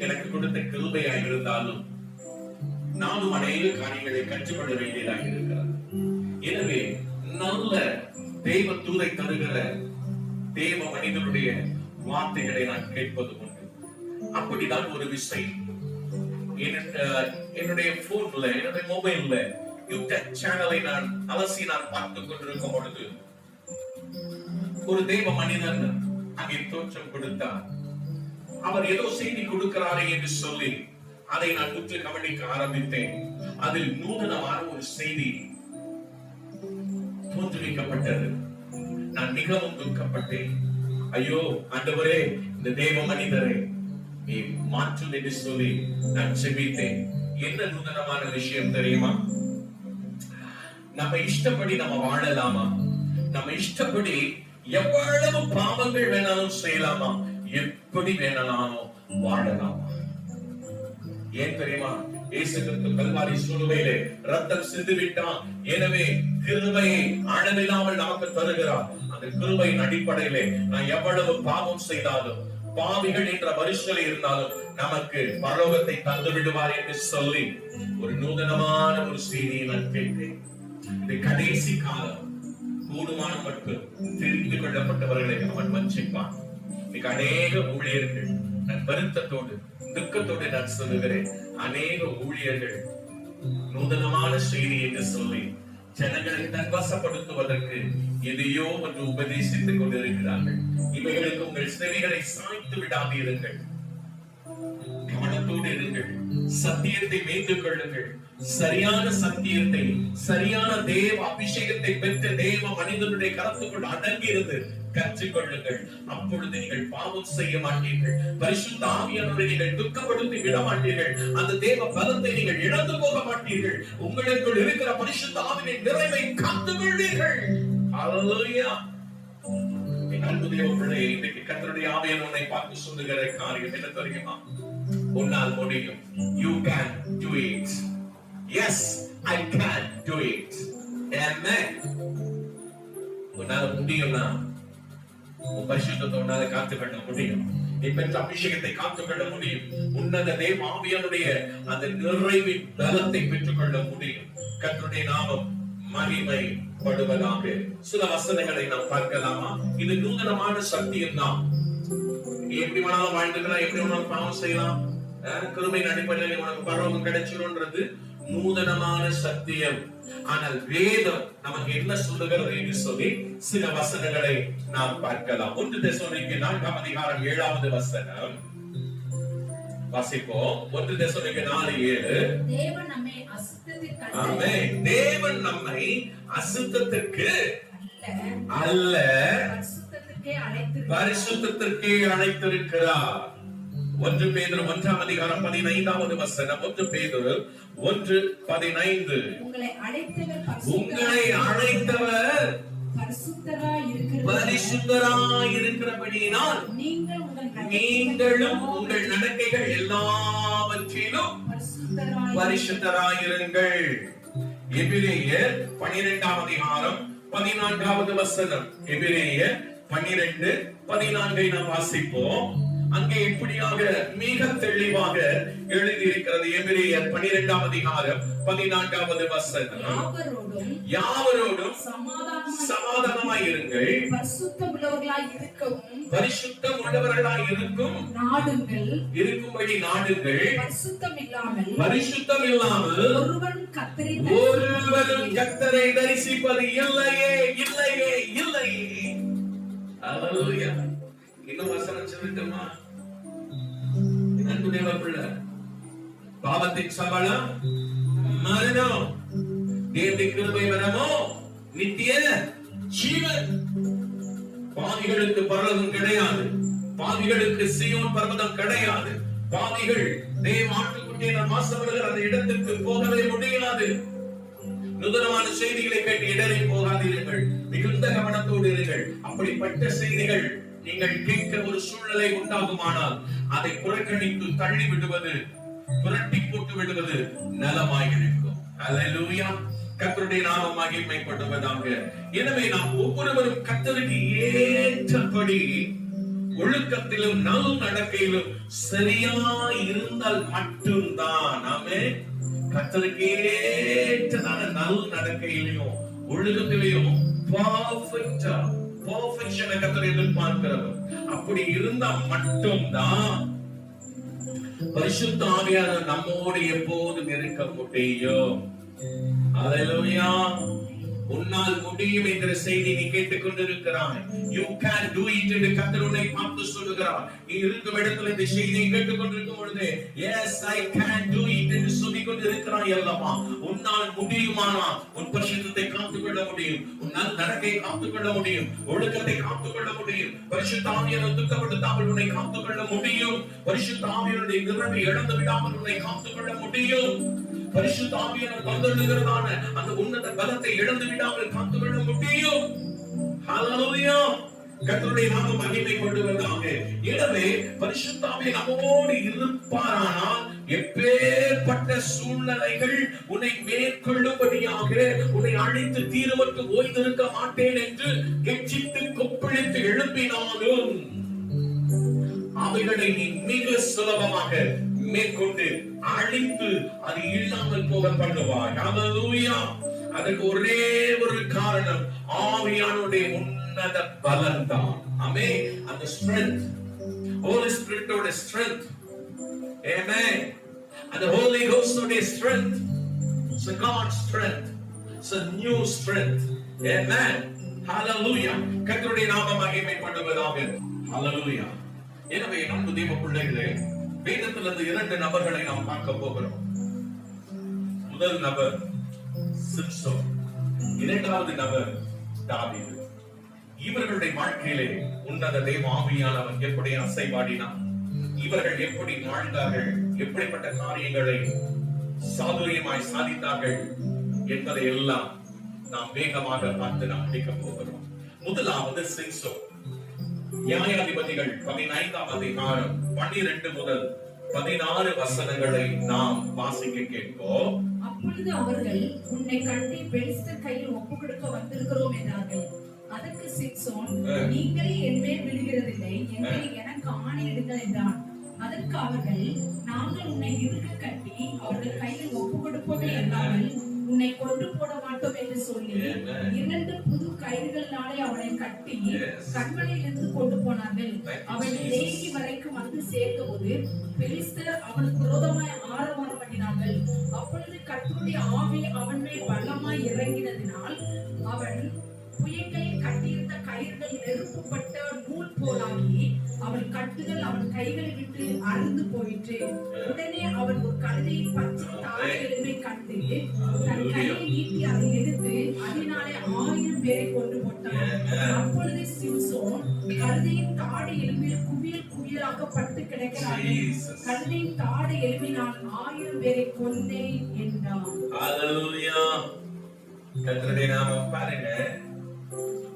S1: எனக்கு கொடுத்த கிருபையாக இருந்தாலும் நானும் அநேக காரியங்களை கற்றுக்கொள்ள வேண்டியதாக இருக்கிறது. எனவே நல்ல தெய்வ தூதை தருகிற தேவ மனிதனுடைய வார்த்தைகளை நான் கேட்பது உண்டு. அப்படிதான் ஒரு விஷயம் என்னுடைய போன்ல, என்னுடைய மொபைல்ல யூடியூப் சேனலை நான் அலசி நான் பார்த்துக் கொண்டிருக்கும் பொழுது ஒரு தெய்வ மனிதன் அங்கே தோற்றம் கொடுத்தார். அவர் ஏதோ செய்தி கொடுக்கிறாரே என்று சொல்லி அதை நான் உற்று கவனிக்க ஆரம்பித்தேன். அதில் நூதனமான ஒரு செய்தி தோற்றுவிக்கப்பட்டது. நான் மிகவும் துக்கப்பட்டேன். ஐயோ ஆண்டவரே, இந்த தேவ மனிதரை நீ மாற்று என்று சொல்லி நான் செபித்தேன். என்ன நூதனமான விஷயம் தெரியுமா? நம்ம இஷ்டப்படி நம்ம வாழலாமா? நம்ம இஷ்டப்படி எவ்வளவு பாவங்கள் வேணாலும் செய்யலாமா? எப்படி வேணாலும் வாழலாமா? ஏன் தெரியுமா? இயேசு கிறிஸ்து கல்வாரி சிலுவையிலே ரத்தம் சிந்தி விட்டார். எனவே கிருபையை அளவில்லாமல் நமக்கு தருகிறார். அந்த கிருபையின் அடிப்படையிலே நான் எவ்வளவு பாவம் செய்தாலும், பாவிகள் என்ற வரிசையில் இருந்தாலும் நமக்கு பரலோகத்தை தந்து விடுவார் என்று சொல்லி ஒரு நூதனமான ஒரு செய்தியை நான் கேட்கிறேன். இந்த கடைசி காலம் கூடுமான மட்டும் தெரிந்து கொள்ளப்பட்டவர்களை அவன் வஞ்சிப்பான். மிக அநேக ஊழியர்கள், நான் வருத்தத்தோடு துக்கத்தோடு நான் சொல்லுகிறேன், அநேக ஊழியர்கள் நூதனமான செய்தி என்று சொல்லி ஜனங்களை தன்வசப்படுத்துவதற்கு எதையோ ஒன்று உபதேசித்துக் கொண்டிருக்கிறார்கள். இவைகளுக்கு உங்கள் செவிகளை சாய்த்து விடாதீர்கள், கவனத்தோடு இருங்கள், சத்தியத்தை மேய்ந்து கொள்ளுங்கள். சரியான சத்தியத்தை, சரியான தேவ அபிஷேகத்தை பெற்ற தேவ மனிதனுடைய கருத்துக்குள் அடங்கி இருந்து கற்றுக்கொள்ளுங்கள். அப்பொழுது நீங்கள் பாவம் செய்ய மாட்டீர்கள். பரிசுத்த ஆவியானவரை நீங்கள் துக்கப்படுத்தி விட மாட்டீர்கள். அந்த தேவ பலத்தை நீங்கள் இழந்து போக மாட்டீர்கள். உங்களுக்குள் இருக்கிற பரிசுத்த ஆவியின் நிறைவை காத்துக் கொள்வீர்கள். ஹல்லேலூயா. அன்பு தேவ பிள்ளையே, இன்றைக்கு கர்த்தருடைய ஆவியானவர் உன்னை பார்த்து சொல்லுகிற காரியம் என்ன தெரியுமா? உன்னால் முடியும். You can do it. Yes, I can do it. Amen. உன்னால முடியும்னா உன் பரிசுத்தத்தை உன்னால காத்துக்கொள்ள முடியும். நீ பெற்ற அபிஷேகத்தை காத்துக்கொள்ள முடியும். உன்னத தேவ ஆவியானுடைய அந்த நிறைவின் பலத்தை பெற்றுக்கொள்ள முடியும். கர்த்தருடைய நாமம் மகிமைப்படுவதாக. சில வசனங்களை நாம் பார்க்கலாமா? இது நூதனமான சத்தியம் தான். நீ எப்படி வேணாலும் வாழ்ந்துக்கலாம், எப்படி வேணாலும் பாவம் செய்யலாம், கிருபையின் அடிப்படையில் உனக்கு பரலோகம் கிடைச்சிரும்ன்றது நூதனமான சத்தியம். ஆனால் வேதம் நமக்கு என்ன சொல்லுகிறது என்று சொல்லி சில வசனங்களை நாம் பார்க்கலாம். 1 தெசலோனிக்கேயர் 4 அதிகாரம் 7வது வசனம் வாசிப்போம். 1 தெசலோனிக்கேயர் 4:7.
S2: தேவன் நம்மை அசுத்தத்திற்கு
S1: ஆமென். தேவன் நம்மை அசுத்தத்திற்கு அல்ல பரிசுத்தத்திற்கே அழைத்திருக்கிறார். 1 பேதுரு 1 அதிகாரம் 15வது வசனம். 1 பேதுரு 1:15. உங்களை அழைத்தவர் பரிசுத்தராய் இருக்கிறபடியினால் நீங்களும் உங்கள் நடக்கைகள் எல்லாவற்றிலும் பரிசுத்தராயிருங்கள். எபிரேயர் 12 அதிகாரம் 14வது வசனம். எபிரேயர் 12:14 நாம் வாசிப்போம். அங்கே இப்படியாக மிக தெளிவாக எழுதி இருக்கிறது. எபிரேயர் 12 அதிகாரம் 14வது வசனம். யாவரோடும் சமாதானமாய் இருங்கள், பரிசுத்தம் உள்ளவர்களாய் இருக்கும்படி நாடுங்கள். பரிசுத்தம் இல்லாமல் ஒருவரும் கர்த்தரை தரிசிப்பது இல்லையே, இல்லையே, இல்லையே. ஹல்லேலூயா. இன்னும் வசனம் சொல்லிட்டோமா? அன்பு தேவ பிள்ளை, பாவத்தின் சம்பளம் மரணம், தேவனுடைய கிருபை வரமோ நித்திய ஜீவன். பாவிகளுக்கு பரலோகம் கிடையாது, பாவிகளுக்கு சீயோன் பர்வதம் கிடையாது. பாவிகள் தேவ ஆட்டுக்குட்டியினர் வாசப்படுகிற அந்த இடத்திற்கு போகவே முடியாது. நூதனமான செய்திகளை கேட்டு இடரை போகாதீர்கள், மிகுந்த கவனத்தோடு இருங்கள். அப்படிப்பட்ட செய்திகள் நீங்கள் கேட்க ஒரு சூழ்நிலை உண்டாகுமானால் அதை புறக்கணித்து தள்ளி விடுவது, புரட்டி போட்டு விடுவது நலமாக இருக்கும். அல்லேலூயா. கர்த்தருடைய நாமம் மகிமைப்படுவதாக. எனவே நாம் ஒவ்வொருவரும் கர்த்தருக்கு ஏற்றபடி ஒழுக்கத்திலும் நல் நடக்கையிலும் சரியாய் இருந்தால் மட்டும்தான் நாமே கர்த்தருக்கு ஏற்றதான நல் நடக்கையிலையும் ஒழுக்கத்திலையும் பெர்ஃபெக்ஷனை கர்த்தர் எதிர்பார்க்கிறவர். அப்படி இருந்தா மட்டும்தான் பரிசுத்த ஆவியானவர் நம்மோடு எப்போதும் இருக்க முடியும். அல்லேலூயா. உன்னால் முடியும் என்கிற செய்தி நீ கேட்டுக் கொண்டிருக்கிறாய். You can do it என்று கர்த்தர் உன்னை பார்த்து சொல்லுகிறார். நீ இருக்கும் இடத்துல இந்த செய்தியை கேட்டுக் கொண்டிருக்கும் பொழுது yes I can do it என்று சொல்லிக் கொண்டிருக்கிறாய் அல்லவா? உன்னால் முடியுமானா உன் பரிசுத்தத்தை காத்துக்கொள்ள முடியும், உன்னால் நடக்கையை காத்துக்கொள்ள முடியும், ஒழுக்கத்தை காத்துக்கொள்ள முடியும், பரிசுத்த ஆவியானவர் துக்கப்படுத்தாமல் உன்னை காத்துக்கொள்ள முடியும், பரிசுத்த ஆவியானவருடைய நிறைவை இழந்து விடாமல் உன்னை காத்துக்கொள்ள முடியும், பரிசுத்த ஆவியானவர் தந்தருளுகிறதான அந்த உன்னத பலத்தை இழந்து விடாமல் காத்துக்கொள்ள முடியும். ஹல்லேலூயா. கர்த்தருடைய நாமம் மகிமை கொள்வதாக. எனவே பரிசுத்த ஆவியானவர் நம்மோடு இருப்பாரானால் எப்பேற்பட்ட சூழ்நிலைகள் உன்னை மேற்கொள்ளும்படியாக உன்னை அழித்து தீர்வற்று ஓய்ந்திருக்க மாட்டேன் என்று கெச்சித்து கொப்பளித்து எழுப்பினாலும் அவைகளை நீ மிக சுலபமாக மேற்கொண்டு அழித்து அது இல்லாமல் போக பண்ணுவாய். ஹல்லேலூயா. அதுக்கு ஒரே ஒரு காரணம், ஆவியானுடைய உன்னத பலன் தான். ஆமென். அந்த strength, Holy Spirit ஓட strength. Amen. And the Holy Ghost ஓட strength. It's a God's strength. It's a new strength. Amen. Hallelujah. கர்த்தருடைய நாமம் மகிமைப்படுவதாக. Hallelujah. எனவே அன்பு தேவ பிள்ளைகளே, வேதத்திலிருந்து 2 நபர்களை நாம் பார்க்க போகிறோம். முதல் நபர் சிம்சோன், இரண்டாவது நபர் தாவீது. இவர்களுடைய வாழ்க்கையிலே உன்னத தேவ ஆவியானவர் எப்படி அசைவாடினார், இவர்கள் எப்படி வாழ்ந்தார்கள், எப்படிப்பட்ட காரியங்களை சாதுரியமாய் சாதித்தார்கள் என்பதை எல்லாம் நாம் வேகமாக பார்த்து நாம் படிக்க போகிறோம். முதலாவது சிம்சோன். நியாயாதிபதிகள் 15ஆம் அதிகாரம் 12 முதல் 16 வசனங்களை நாம் வாசிக்க கேட்போம்.
S2: அப்பொழுது அவர்கள், உன்னை கட்டி பெலிஸ்தர் கையில் ஒப்புக் கொடுக்க வந்திருக்கிறோம் என்றார்கள். அதற்கு சிம்சோன், நீங்களே என் மேல் விழுகிறதில்லை, எனக்கு ஆணையிடுங்கள் என்றான். அதற்கு அவர்கள், நாங்கள் உன்னை இருக்க கட்டி அவர்கள் கையில் ஒப்புக் கொடுப்போமே என்றால் உன்னை கொண்டு போட மாட்டோம் என்று சொல்லி 2 புது கயிறுகளினாலே அவனை கட்டி கண்மலையிலிருந்து கொண்டு போனார்கள். அவன் லேகி வரைக்கும் வந்து சேர்ந்தபோது பெலிஸ்தர் அவனுக்கு விரோதமாய் ஆரவாரம் பண்ணினார்கள். அப்பொழுது கர்த்தருடைய ஆவி அவன் மேல் வல்லமாய் இறங்கினதினால் அவன் புயங்களில் கட்டியிருந்த கயிறுகள் நெருப்புப்பட்ட நூல் போலாகி அவன் கட்டுகள் அவன் கைகளை விட்டு அறுந்து போயிற்று. உடனே அவன் ஒரு கழுதையின் பச்சை தாழ் எலும்பை கண்டு தன் கையை நீட்டி அதை எடுத்து அதனாலே 1000 பேரை கொண்டு போட்டான். அப்பொழுது சிம்சோன் கழுதையின் தாடை எலும்பில் குவியல் குவியலாக பட்டு கிடக்கிறார்கள். கழுதையின் தாடை எலும்பினால் 1000 பேரை கொண்டேன் என்றான்.
S1: ஹல்லேலூயா. கர்த்தருடைய நாமம் பாருங்க.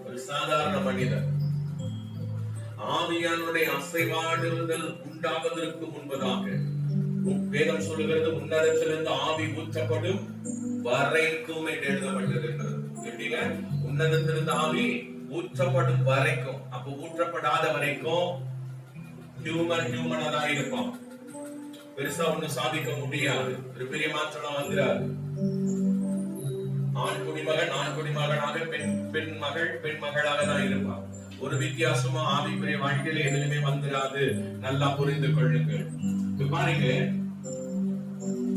S1: ஒரு சாதாரண மனிதன் ஆவியானுடைய அசைவாடுதல் உண்டாவதற்கு முன்பதாக வேதம் சொல்லுகிறது, உன்னதத்திலிருந்து ஆவி ஊற்றப்படும் வரைக்கும் என்று எழுதப்பட்டிருக்கிறது. எப்படிங்க? உன்னதத்திலிருந்து ஆவி ஊற்றப்படும் வரைக்கும். அப்ப ஊற்றப்படாத வரைக்கும் ஹியூமனா தான் இருப்பான். பெருசா ஒண்ணு சாதிக்க முடியாது. ஒரு பெரிய மாற்றம் வந்துடாது. ஆண் குடிமகனாக பெண் மகளாக தான் இருப்பார். ஒரு வித்தியாசமா ஆவிக்குரிய வாழ்க்கையில எதுவுமே வந்துடாது. நல்லா புரிந்து கொள்ளுங்கள். பாருங்க,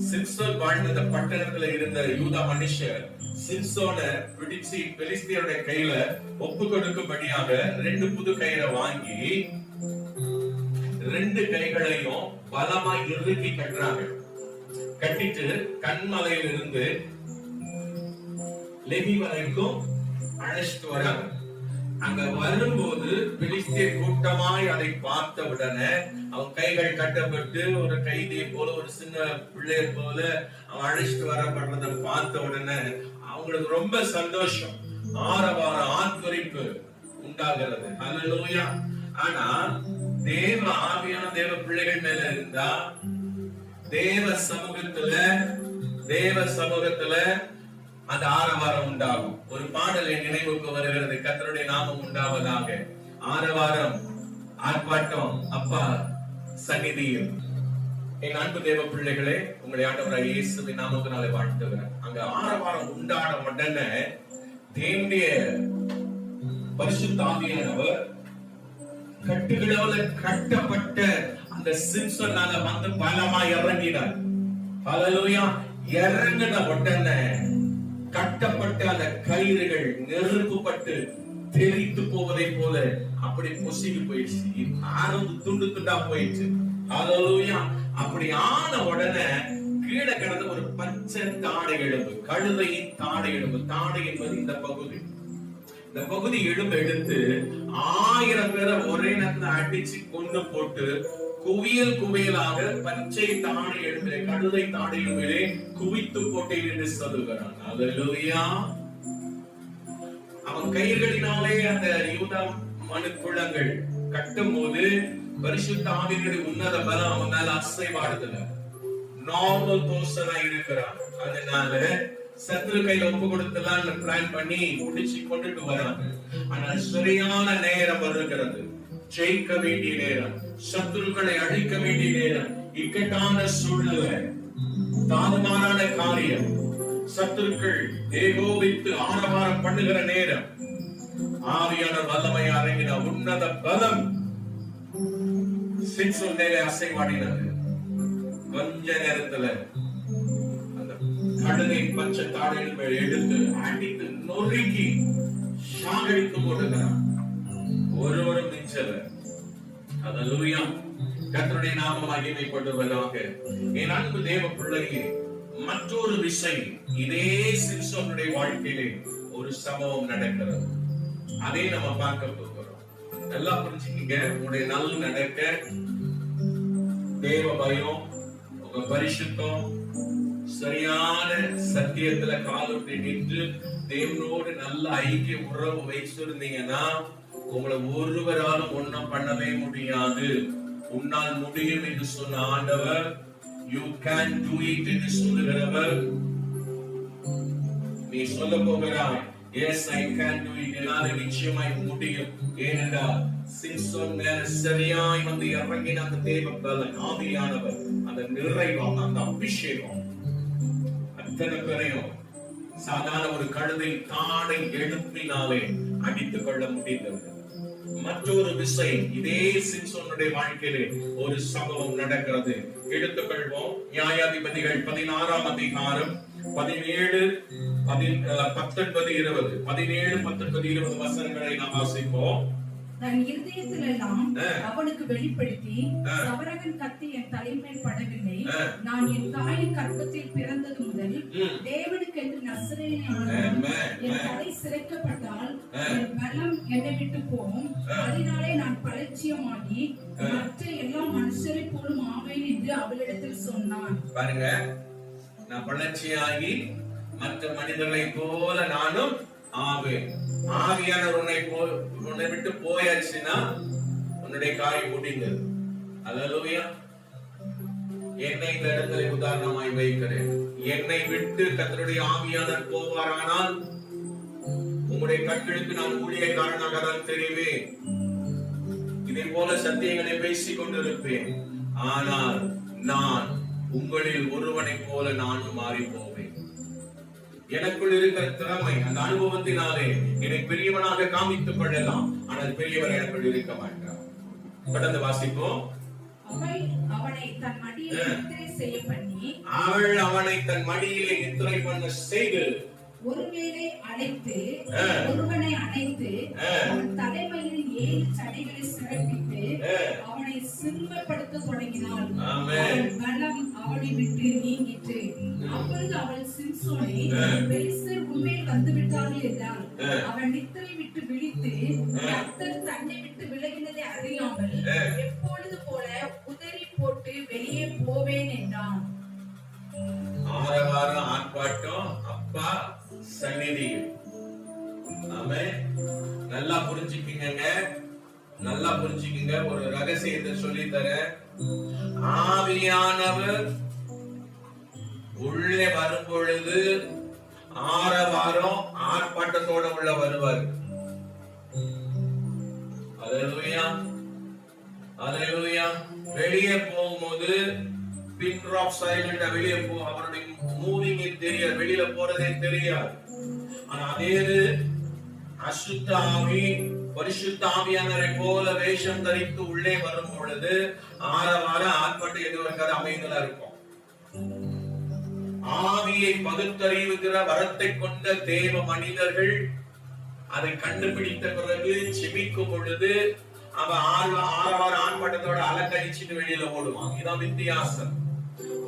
S1: சிம்சோன் வாழ்ந்த பட்டணத்துல இருந்த யூதா மனுஷர் சிம்சோனை பிடிச்சு பெலிஸ்தியருடைய கையில ஒப்பு கொடுக்கும்படியாக 2 புது கயிறை வாங்கி 2 கைகளையும் பலமா இறுக்கி கட்டுறாங்க. கட்டிட்டு கண்மலையில இருந்து லேவி வரைக்கும் அழைச்சிட்டு வராங்க. அங்க வரும்போது பெலிஸ்தியர் கூட்டமாய் அதை பார்த்த உடனே அவன் கைகள் கட்டப்பட்டு ஒரு கைதியை போல, ஒரு சின்ன பிள்ளையை போல அவன் அழைச்சிட்டு வரப்படுறத பார்த்த உடனே அவங்களுக்கு ரொம்ப சந்தோஷம், ஆரவாரம், ஆத்மரிப்பு உண்டாகிறது. ஹல்லேலூயா. ஆனா தேவ ஆவியான தேவ பிள்ளைகள் மேல இருந்தா தேவ சமூகத்துல அந்த ஆரவாரம் உண்டாகும். ஒரு பாடலை நினைவுக்கு வருகிறது, கர்த்தருடைய நாமம் உண்டாவதாக. ஆரவாரம், ஆர்ப்பாட்டம் அப்பா சந்நிதியில். என் அன்பு தேவ பிள்ளைகளே, உங்களை ஆண்டவராகிய இயேசுவின் நாமத்தினாலே வாழ்த்துகிறேன். அங்க ஆரவாரம் உண்டான உடனே தேவனுடைய பரிசுத்த ஆவியானவர் கட்டுகளோட கட்டப்பட்ட அந்த சிம்சோனால வந்து பலமா இறங்கினார். ஹல்லேலூயா. இறங்கின உடனே கட்டப்பட்ட அந்த கயிறுகள் நெருப்புப்பட்டு தெரித்து போவதை போல அப்படி பொசுகி போயிடுச்சு. ஆரம்பு துண்டு துண்டா போயிடுச்சு. ஹல்லேலூயா. அப்படி ஆன உடனே கீழே கிடந்த ஒரு பச்சை தாடை எலும்பு, கழுதையின் தாடை எலும்பு. தாடை என்பது இந்த பகுதி எலும்பு எடுத்து 1000 பேரை ஒரே நேரத்துல அடிச்சு கொண்டு போட்டு குவியலாக பச்சை தாடை எலும்பிலே, கழுதை தாடை எலும்பிலே குவித்து போட்டேன் என்று சொல்லுகிறான். ஹல்லேலூயா. அவன் கைகளினாலே அந்த யூதா மனுக்குளங்கள் கட்டும் போது பரிசுத்த ஆவியினுடைய உன்னத பலம் அவன் மேல அசைவாடுதல. நார்மல் பர்சனா இருக்கிறான். அதனால சத்துரு கையில ஒப்பு கொடுத்தலான்னு பிளான் பண்ணி முடிச்சு கொண்டுட்டு வராங்க. ஆனால் சரியான நேரம் வருகிறது, ஜெயிக்க வேண்டிய நேரம், சத்துருக்களை அழிக்க வேண்டிய நேரம், இக்கட்டான சூழ்நிலை, தாறுமாறான காரியம், சத்துருக்கள் ஏகோபித்து ஆரவாரம் பண்ணுகிற நேரம், ஆவியான வல்லமை அரங்கின உன்னத பலம் சிக்ஸும் மேலே அசைவாடினது. கொஞ்ச நேரத்துல அந்த கழுதை பச்சை தாடையில் மேல் எடுத்து அடித்து நொறுக்கி சாகடித்து போடுகிறான். ஒருவரும் மிஞ்சல. அல்லேலூயா. கர்த்தருடைய நாமம் மகிமைப்படுவதாக. என் அன்பு தேவ பிள்ளையே, மற்றொரு விஷயம், இதே சிம்சோனுடைய வாழ்க்கையிலே ஒரு சம்பவம் நடக்கிறது. அதை நம்ம பார்க்க போகிறோம். நல்லா புரிஞ்சுக்கீங்க. உங்களுடைய நல்ல நடக்க, தேவ பயம், உங்க பரிசுத்தம், சரியான சத்தியத்துல காலூட்டி நின்று தேவனோடு நல்ல ஐக்கிய உறவு வைத்திருந்தீங்கன்னா உங்களை ஒருவராலும் ஒன்றும் பண்ணவே முடியாது. உன்னால் முடியும் என்று சொன்ன ஆண்டவர், you can do it என்று சொல்லுகிறவர், நீ சொல்ல போகிறாய், yes I can do it, என்னால் நிச்சயமாய் முடியும். ஏனென்றால் சிம்சோன் மேல சரியாய் வந்து இறங்கின அந்த தேவ பலன், ஆவியானவர், அந்த நிறைவாம், அந்த அபிஷேகம் அத்தனை பேரையும் சாதாரண ஒரு கழுதை தாடை எழுப்பினாலே அடித்துக் கொள்ள முடிந்தது. மற்றொரு விஷயம், இதே சிம்சோனுடைய வாழ்க்கையிலே ஒரு சம்பவம் நடக்கிறது. எடுத்துக்கொள்வோம். நியாயாதிபதிகள் 16ஆம் அதிகாரம் 17, 19, 20 17, 19, 20 வசனங்களை நாம் வாசிப்போம்.
S2: தன் இருதயத்திலெல்லாம் அவனுக்கு வெளிப்படுத்தி, சவரகன் கத்தி என் தலைமேல் படவில்லை, நான் என் தாயின் கர்ப்பத்தில் பிறந்தது முதல் தேவனுக்கென்று நசரேயனான என் தலை சிரைக்கப்பட்டால் என் பலம் என்னை விட்டு போகும், அதனாலே நான் பலட்சியமாகி மற்ற எல்லா மனுஷரை போலும் ஆவேன் என்று அவளிடத்தில் சொன்னான்.
S1: பாருங்க, நான் பலட்சியாகி மற்ற மனிதர்களை போல நானும் ஆவேன். ஆவியானவர் உன்னை விட்டு போயாச்சுன்னா உன்னுடைய காரியம் முடிந்தது. அல்லேலூயா. என்னை இந்த இடத்துல உதாரணமாய் வைக்கிறேன். என்னை விட்டு கர்த்தருடைய ஆவியானவர் போவாரானால் உங்களுடைய கண்களுக்கு நான் ஊழியக்காரனாக தான் தெரிவேன். இதே போல சத்தியங்களை பேசிக் கொண்டிருப்பேன். ஆனால் நான் உங்களில் ஒருவனை போல நானும் மாறி போவேன். எனக்குள் இருக்கிற திறமை, அந்த அனுபவத்தினாலே என்னை பெரியவனாக காமித்துக் கொள்ளலாம். ஆனால் பெரியவர் எனக்குள் இருக்க மாட்டார். தொடர்ந்து வாசிப்போம்.
S2: அவள் அவனை தன் மடியிலே நித்திரை செய்ய பண்ணி, செய்து ஒருவனை அணைத்து அவன் தலைமையில் 7 சடைகளை சிறப்பித்து அவனை சிறுமைப்படுத்த தொடங்கினாள். அவன் பலம் அவனை விட்டு நீங்கிற்று. அப்பொழுது அவள் சிம்சோனை, பெலிஸ்தர் உண்மையில் வந்துவிட்டார்கள் என்றாள். அவன் நித்திரை விட்டு விழித்து கர்த்தர் தன்னை விட்டு விலகினதை அறியாமல் எப்பொழுது போல உதறி போட்டு வெளியே போவேன் என்றான்.
S1: ஆரவார ஆர்ப்பாட்டம் அப்பா சந்நிதியில். ஆமென். நல்லா புரிஞ்சுக்கீங்க, நல்லா புரிஞ்சுக்கீங்க. ஒரு ரகசியத்தை சொல்லி தர, ஆவியானவர் உள்ளே வரும் பொழுது ஆரவாரம் ஆர்ப்பாட்டத்தோட உள்ள வருவார். அல்லேலூயா, அல்லேலூயா. வெளியே போகும்போது பின் டிராப் சைலண்டா வெளியே போ, அவருடைய மூவிங் தெரியாது, வெளியில போறதே தெரியாது. ஆனா அதே அசுத்த ஆவி பரிசுத்த ஆவியானவரை போல வேஷம் தரித்து உள்ளே வரும் பொழுது ஆரவார ஆர்ப்பாட்டம் எதுவரைக்காத அமைதலா இருக்கும். ஆவியை பகுத்தறிவுகிற வரத்தை கொண்ட தேவ மனிதர்கள் அதை கண்டுபிடித்த பிறகு செபிக்கும் பொழுது அவன் ஆரவார ஆர்ப்பாட்டத்தோட அலக்கழிச்சுட்டு வெளியில ஓடுவான். இதான் வித்தியாசம்.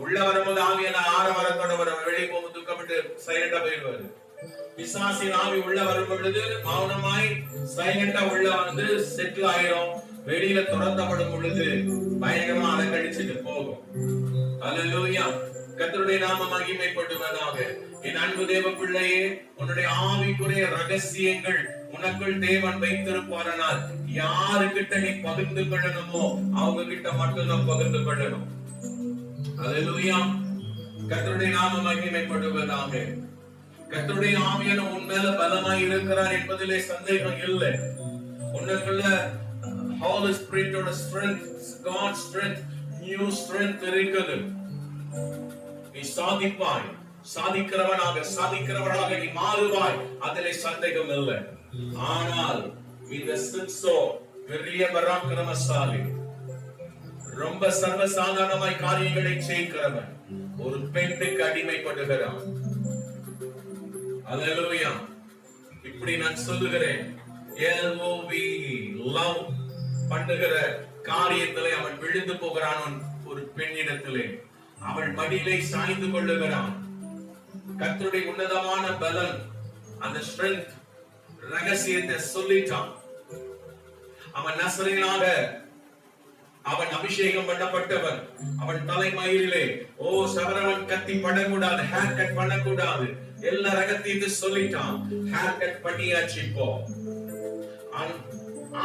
S1: உள்ள வரும்போது ஆவியான ஆரவாரத்தோட வர, வெளியே போகும்போது துக்கப்பட்டு சைலண்டா போயிடுவாரு. பிசாசின் ஆவி உள்ள வரும் பொழுது மௌனமாய் சைலண்டா உள்ள வந்து செட்டில் ஆயிரும். வெளியில துரத்தப்படும் பொழுது பயங்கரமா அலக்கழிச்சுட்டு போகும். அல்லேலூயா. கர்த்தருடைய நாமம் மகிமைப்படுவதாக. என் அன்பு தேவ பிள்ளையே, உன்னுடைய ஆவிக்குரிய ரகசியங்கள் உனக்குள் தேவன் வைத்திருப்பாரனால் யாருக்கிட்ட நீ பகிர்ந்து கொள்ளணுமோ அவங்க கிட்ட மட்டும் தான் பகிர்ந்து கொள்ளணும். அல்லேலூயா. கர்த்தருடைய நாமம் மகிமைப்படுவதாக. கர்த்தருடைய ஆவியான உன் மேல பலமாய் இருக்கிறார் என்பதிலே சந்தேகம் இல்லை. உனக்குள்ள Holy Spirit ஓட strength, God's strength, new strength இருக்குது. நீ சாதிப்பாய், சாதிக்கிறவனாக நீ மாறுவாய், அதிலே சந்தேகம் இல்லை. ஆனால் இந்த சிம்சோ பெரிய பராக்கிரமசாலி, ரொம்ப சர்வசாதாரணமாய் காரியங்களை செய்கிறவன், ஒரு பெண்ணுக்கு அடிமைப்படுகிறான். அல்லேலூயா. இப்படி நான் சொல்லுகிறேன், லவ் பண்ணுகிற காரியத்திலே அவன் விழுந்து போகிறான். ஒரு பெண்ணிடத்திலே அவள் மடியிலே சாய்ந்து கொள்ளுகிறான். கர்த்தருடைய உன்னதமான பலன், அந்த ஸ்ட்ரென்த் ரகசியத்தை சொல்லிட்டான். அவன் நசரேயனாக, அவன் அபிஷேகம் பண்ணப்பட்டவன். அவன் தலைமயிரிலே சவரவன் கத்தி படக்கூடாது, ஹேர் கட் பண்ணக்கூடாது, எல்லா ரகசியத்தை சொல்லிட்டான். ஹேர் கட் பண்ணியாச்சு. இப்போ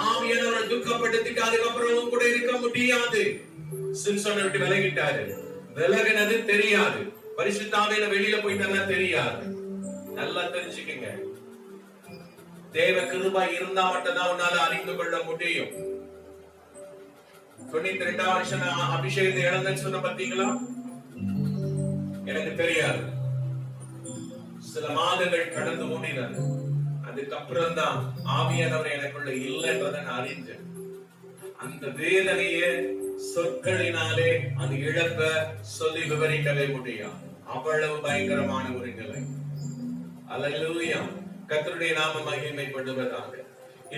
S1: ஆவியானவரை துக்கப்படுத்திட்டு அதுக்கப்புறம் கூட இருக்க முடியாது. சிம்சோனை விட்டு விலகிட்டாரு. விலகினது தெரியாது, பரிசுத்த ஆவியானவர் வெளியில போயிட்டாருன்னா தெரியாது. நல்லா தெரிஞ்சுக்கங்க, தேவ கிருபை இருந்தா மட்டும்தான் உன்னால அறிந்து கொள்ள முடியும். 92 வருஷம் அபிஷேகத்தை இழந்தேன்னு சொன்ன பாத்தீங்களா? எனக்கு தெரியாது. சில மாதங்கள் கடந்து ஓடினது. அதுக்கப்புறம் தான் ஆவியானவர் எனக்குள்ள இல்லைன்றதை நான் அறிஞ்சேன். அந்த வேதனையே சொற்களினாலே அந்த இழப்ப சொல்லி விவரிக்கவே முடியாது. அவ்வளவு பயங்கரமான ஒரு நிலை. அல்லேலூயா. கர்த்தருடைய நாமம் மகிமைப்படுவதாக.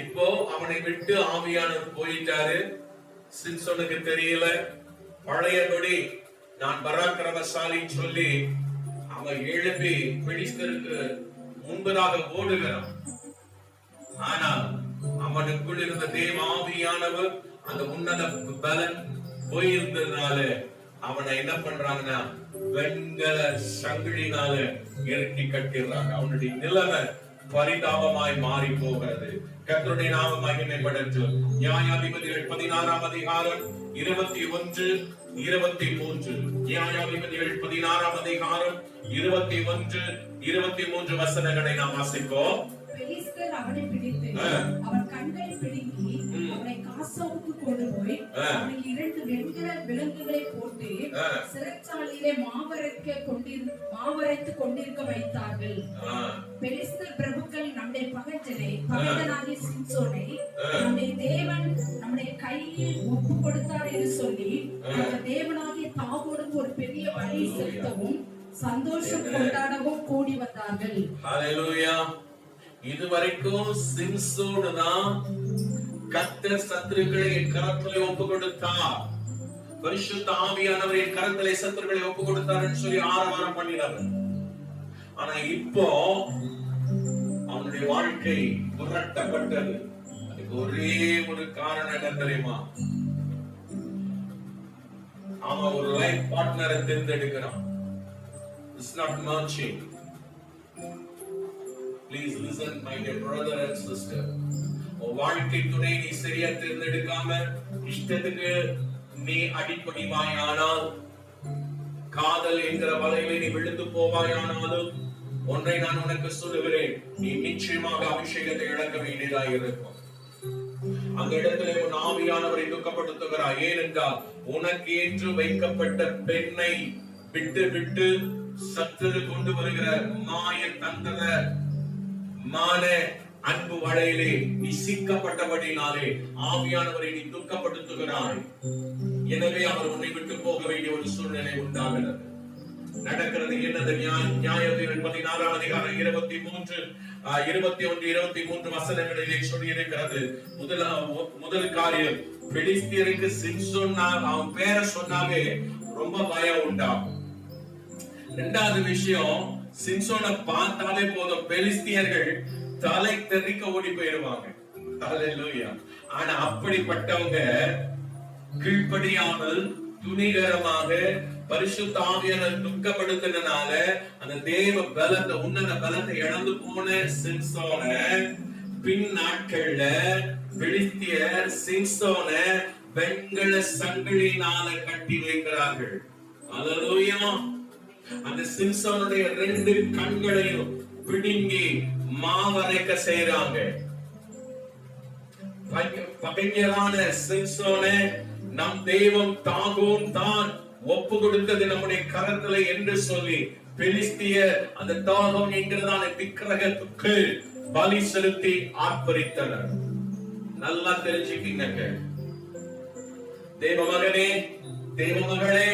S1: இப்போ அவனை விட்டு ஆவியானவர் போயிட்டாரு. சிம்சோனுக்கு தெரியல. பழையபடி நான் பராக்கிரமசாலி சொல்லி அவன் எழுப்பி பெலிஸ்தருக்கு முன்பதாக ஓடுகிறான். ஆனால் அவனுக்குள் இருந்த தேவ ஆவியானவர், அந்த உன்னத பலன் போயிருந்ததுனால அவனை என்ன பண்றாங்கன்னா வெண்கல சங்கிலினால இறுக்கி கட்டிடுறாங்க. அவனுடைய நிலைமை பரிதாபமாய் மாறி போகிறது. கர்த்தருடைய நாமம் மகிமைப்படட்டும். நியாயாதிபதிகள் 16ஆம் அதிகாரம் 21, 23. நியாயாதிபதிகள் 16ஆம் அதிகாரம் 21, 23 வசனங்களை நாம் வாசிப்போம்.
S2: பெலிஸ்தர் அவனை பிடித்து அவன் கண்களை பிடுங்கி அவனை காசோவுக்கு கொண்டு போய் அவனுக்கு 2 வெண்கல விலங்குகளை போட்டு சிறைச்சாலையிலே மாவரைத்து கொண்டிருக்க வைத்தார்கள். பெலிஸ்தர் பிரபுக்கள் நம்முடைய பகைஞனாகிய சிம்சோனை நம்முடைய தேவன் நம்முடைய கையில் ஒப்பு கொடுத்தார் என்று சொல்லி அந்த தேவனாகிய தாவோடுக்கு ஒரு பெரிய வழி செலுத்தவும் சந்தோஷம் கொண்டாடவும் கூடி வந்தார்கள்.
S1: ஹல்லேலூயா. இதுவரைக்கும் சிம்சோன் தான் கர்த்தர் சத்துருக்களை என் கரத்திலே ஒப்பு கொடுத்தார், பரிசுத்த ஆவியானவர் என் கரத்திலே சத்துருக்களை ஒப்பு கொடுத்தார் சொல்லி ஆரவாரம் பண்ணினார். ஆனா இப்போ அவனுடைய வாழ்க்கை புரட்டப்பட்டது. அதுக்கு ஒரே ஒரு காரணம் என்ன தெரியுமா? அவன் ஒரு life பார்ட்னரை தேர்ந்தெடுக்கிறான். It's not marching. Please listen, my dear brother and sister. வாழ்க்கை துணை நீ சரியா தேர்ந்தெடுக்காம இஷ்டத்துக்கு நீ அடிப்படிவாயானால், காதல் என்கிற வலையிலே நீ விழுந்து போவாயானாலும் ஒன்றை நான் உனக்கு சொல்லுகிறேன், நீ நிச்சயமாக அபிஷேகத்தை இழக்க வேண்டியதாக இருக்கும். அந்த இடத்துல உன் ஆவியானவரை துக்கப்படுத்துகிறாய். ஏனென்றால் உனக்கு ஏற்று வைக்கப்பட்ட பெண்ணை விட்டு விட்டு சத்துரு கொண்டு வருகிற மாய தந்திர மான அன்பு வலையிலே நீ சிக்கப்பட்டபடினாலே ஆவியானவரை நீ துக்கப்படுத்துகிறாய். எனவே அவர் உன்னை விட்டு போக வேண்டிய ஒரு சூழ்நிலை உண்டாகிறது. நடக்கிறது என்னது? நியாயாதிபதிகள் 16ஆம் அதிகாரம் 23, 21, 23 வசனங்களிலே சொல்லி இருக்கிறது. முதல் காரியம், பெலிஸ்தியருக்கு சிம்சோன் அவன் பேரை சொன்னாவே ரொம்ப பயம் உண்டாகும். இரண்டாவது விஷயம், சிம்சோனை பார்த்தாலே போதும் பெலிஸ்தியர்கள் தலை தெறிக்க ஓடி போயிடுவாங்க. ஹல்லேலூயா. ஆனா அப்படிப்பட்டவங்க கீழ்ப்படியாமல் துணிகரமாக பரிசுத்த ஆவியானவர் துக்கப்படுத்தினால அந்த தேவ பலத்தை, உன்னத பலத்தை இழந்து போன சிம்சோனை பின் நாட்கள்ல பெலிஸ்தியர் சிம்சோனை வெண்கல சங்கிலினால கட்டி வைக்கிறார்கள். ஹல்லேலூயா. அந்த சிம்சோனுடைய 2 கண்களையும் பிடுங்கி மாவரைக்க செய்றாங்க. பகைஞரான சிம்சோனே, நம் தெய்வம் தாகோன் தான் ஒப்பு கொடுத்தது நம்முடைய கரத்துல என்று சொல்லி பெலிஸ்திய அந்த தாகோன் என்கிறதான விக்கிரகத்துக்கு பலி செலுத்தி ஆர்ப்பரித்தனர். நல்லா தெரிஞ்சுக்கிங்க தேவ மகனே, தேவ மகளே,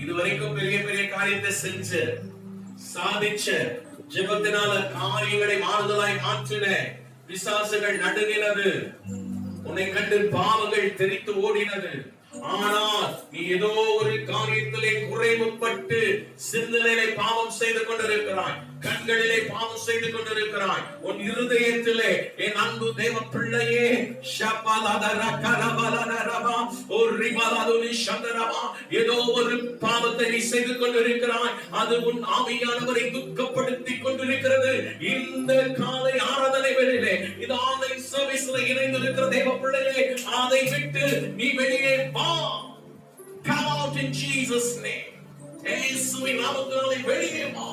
S1: இதுவரைக்கும் பெரிய பெரிய காரியத்தை செஞ்சு சாதிச்ச, ஜெபத்தினால காரியங்களை மாறுதலாய் மாற்றின, பிசாசுகள் நடுங்கினது, உன்னை கண்டு பாவங்கள் தெரித்து ஓடினது. ஆனால் நீ ஏதோ ஒரு காரியத்திலே குறைவுபட்டு சிந்தனையிலே பாவம் செய்து கொண்டிருக்கிறாய், கண்களிலே பாவம் செய்து கொண்டிருக்கிறாய். உன் இருதயத்திலே என் அன்பு தேவ பிள்ளையே, ஏதோ ஒரு பாவத்தை நீ செய்து கொண்டிருக்கிறாய். அது உன் ஆவியானவரை துக்கப்படுத்தி கொண்டிருக்கிறது. இந்த காலை ஆராதனை வேளையிலே, இது ஆன்லைன் சர்வீஸ்ல இணைந்திருக்கிற தேவ பிள்ளையே, அதை விட்டு நீ வெளியே வா. Come out in Jesus name. இயேசுவின் நாமத்தினாலே வெளியே வா.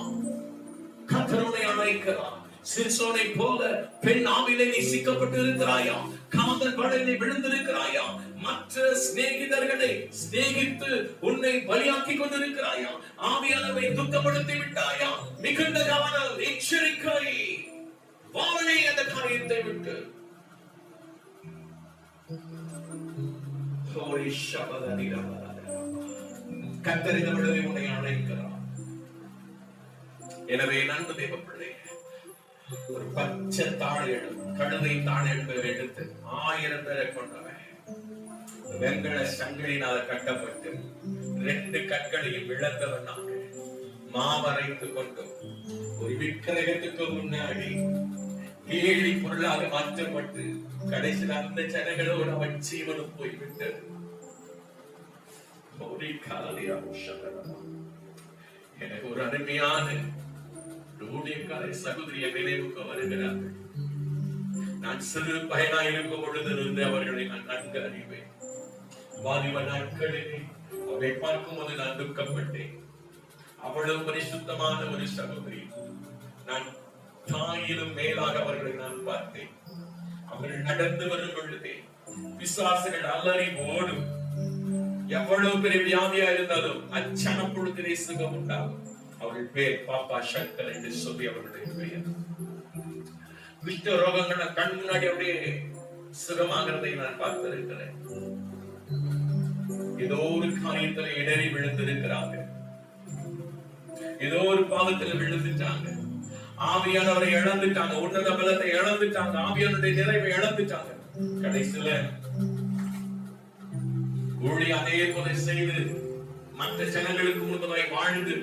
S1: கர்த்தர் உன்னை அழைக்கிறார். சிம்சோனை போல பெண் ஆவியிலே நீ சிக்கப்பட்டு இருக்கிறாயா? காதல் வலையிலே விழுந்திருக்கிறாயா? மற்ற சிநேகிதர்களை சிநேகித்து உன்னை பலியாக்கி கொண்டிருக்கிறாயா? ஆவியானவரை துக்கப்படுத்தி விட்டாயா? மிகுந்த கவனம், எச்சரிக்கை, வாழை அந்த காரியத்தை விட்டு. கர்த்தர் இந்த விடுதலை உன்னை அழைக்கிறார். எனவே நண்பு தேவ பிள்ளை, ஒரு பச்சை தாழெடு, கழுதை தாழெடுப்பை எடுத்து 1000 பேரை கொண்டவன் வெங்கல சங்கிலினால் கட்டப்பட்டு 2 கண்களையும் இழந்தவனாக மாவரைத்து கொண்டு ஒரு விக்கிரகத்துக்கு முன்னாடி ஏழி பொருளாக மாற்றப்பட்டு கடைசியில் அந்த ஜனங்களோடு அவன் ஜீவனும் போய்விட்டது. எனக்கு ஒரு அருமையான ஊழியக்காரை சகோதரிய நினைவுக்கு வருகிறார்கள். நான் சிறு பயனா இருக்கும் பொழுது இருந்து அவர்களை நான் நன்கு அறிவேன். வாலிப நாட்களிலே அவரை பார்க்கும் போது நான் துக்கப்பட்டேன். அவ்வளவு பரிசுத்தமான ஒரு சகோதரி. நான் தாயிலும் மேலாக அவர்களை நான் பார்த்தேன். அவர்கள் நடந்து வரும் பொழுதே பிசாசுகள் அலறி ஓடும். எவ்வளவு பெரிய வியாதியா இருந்தாலும் அச்சனம் பொழுதிலே சுகம் உண்டாகும். அவர்கள் பேர் பாப்பா சங்கர் என்று சொல்லி அவர்களுடைய பெயர். குஷ்ட ரோகங்களை கண் முன்னாடி அப்படியே சுகமாகிறதை நான் பார்த்திருக்கிறேன். ஏதோ ஒரு காரியத்தில் இடறி விழுந்திருக்கிறாங்க, ஏதோ ஒரு பாவத்தில் விழுந்துட்டாங்க, ஆவியானவரை இழந்துட்டாங்க, உன்னத பலத்தை இழந்துட்டாங்க, ஆவியானுடைய நிறைவை இழந்துட்டாங்க. கடைசியில ஊழி அதே கொலை செய்து மற்ற ஜனங்களுக்கு முன்பதாய் வாழ்ந்து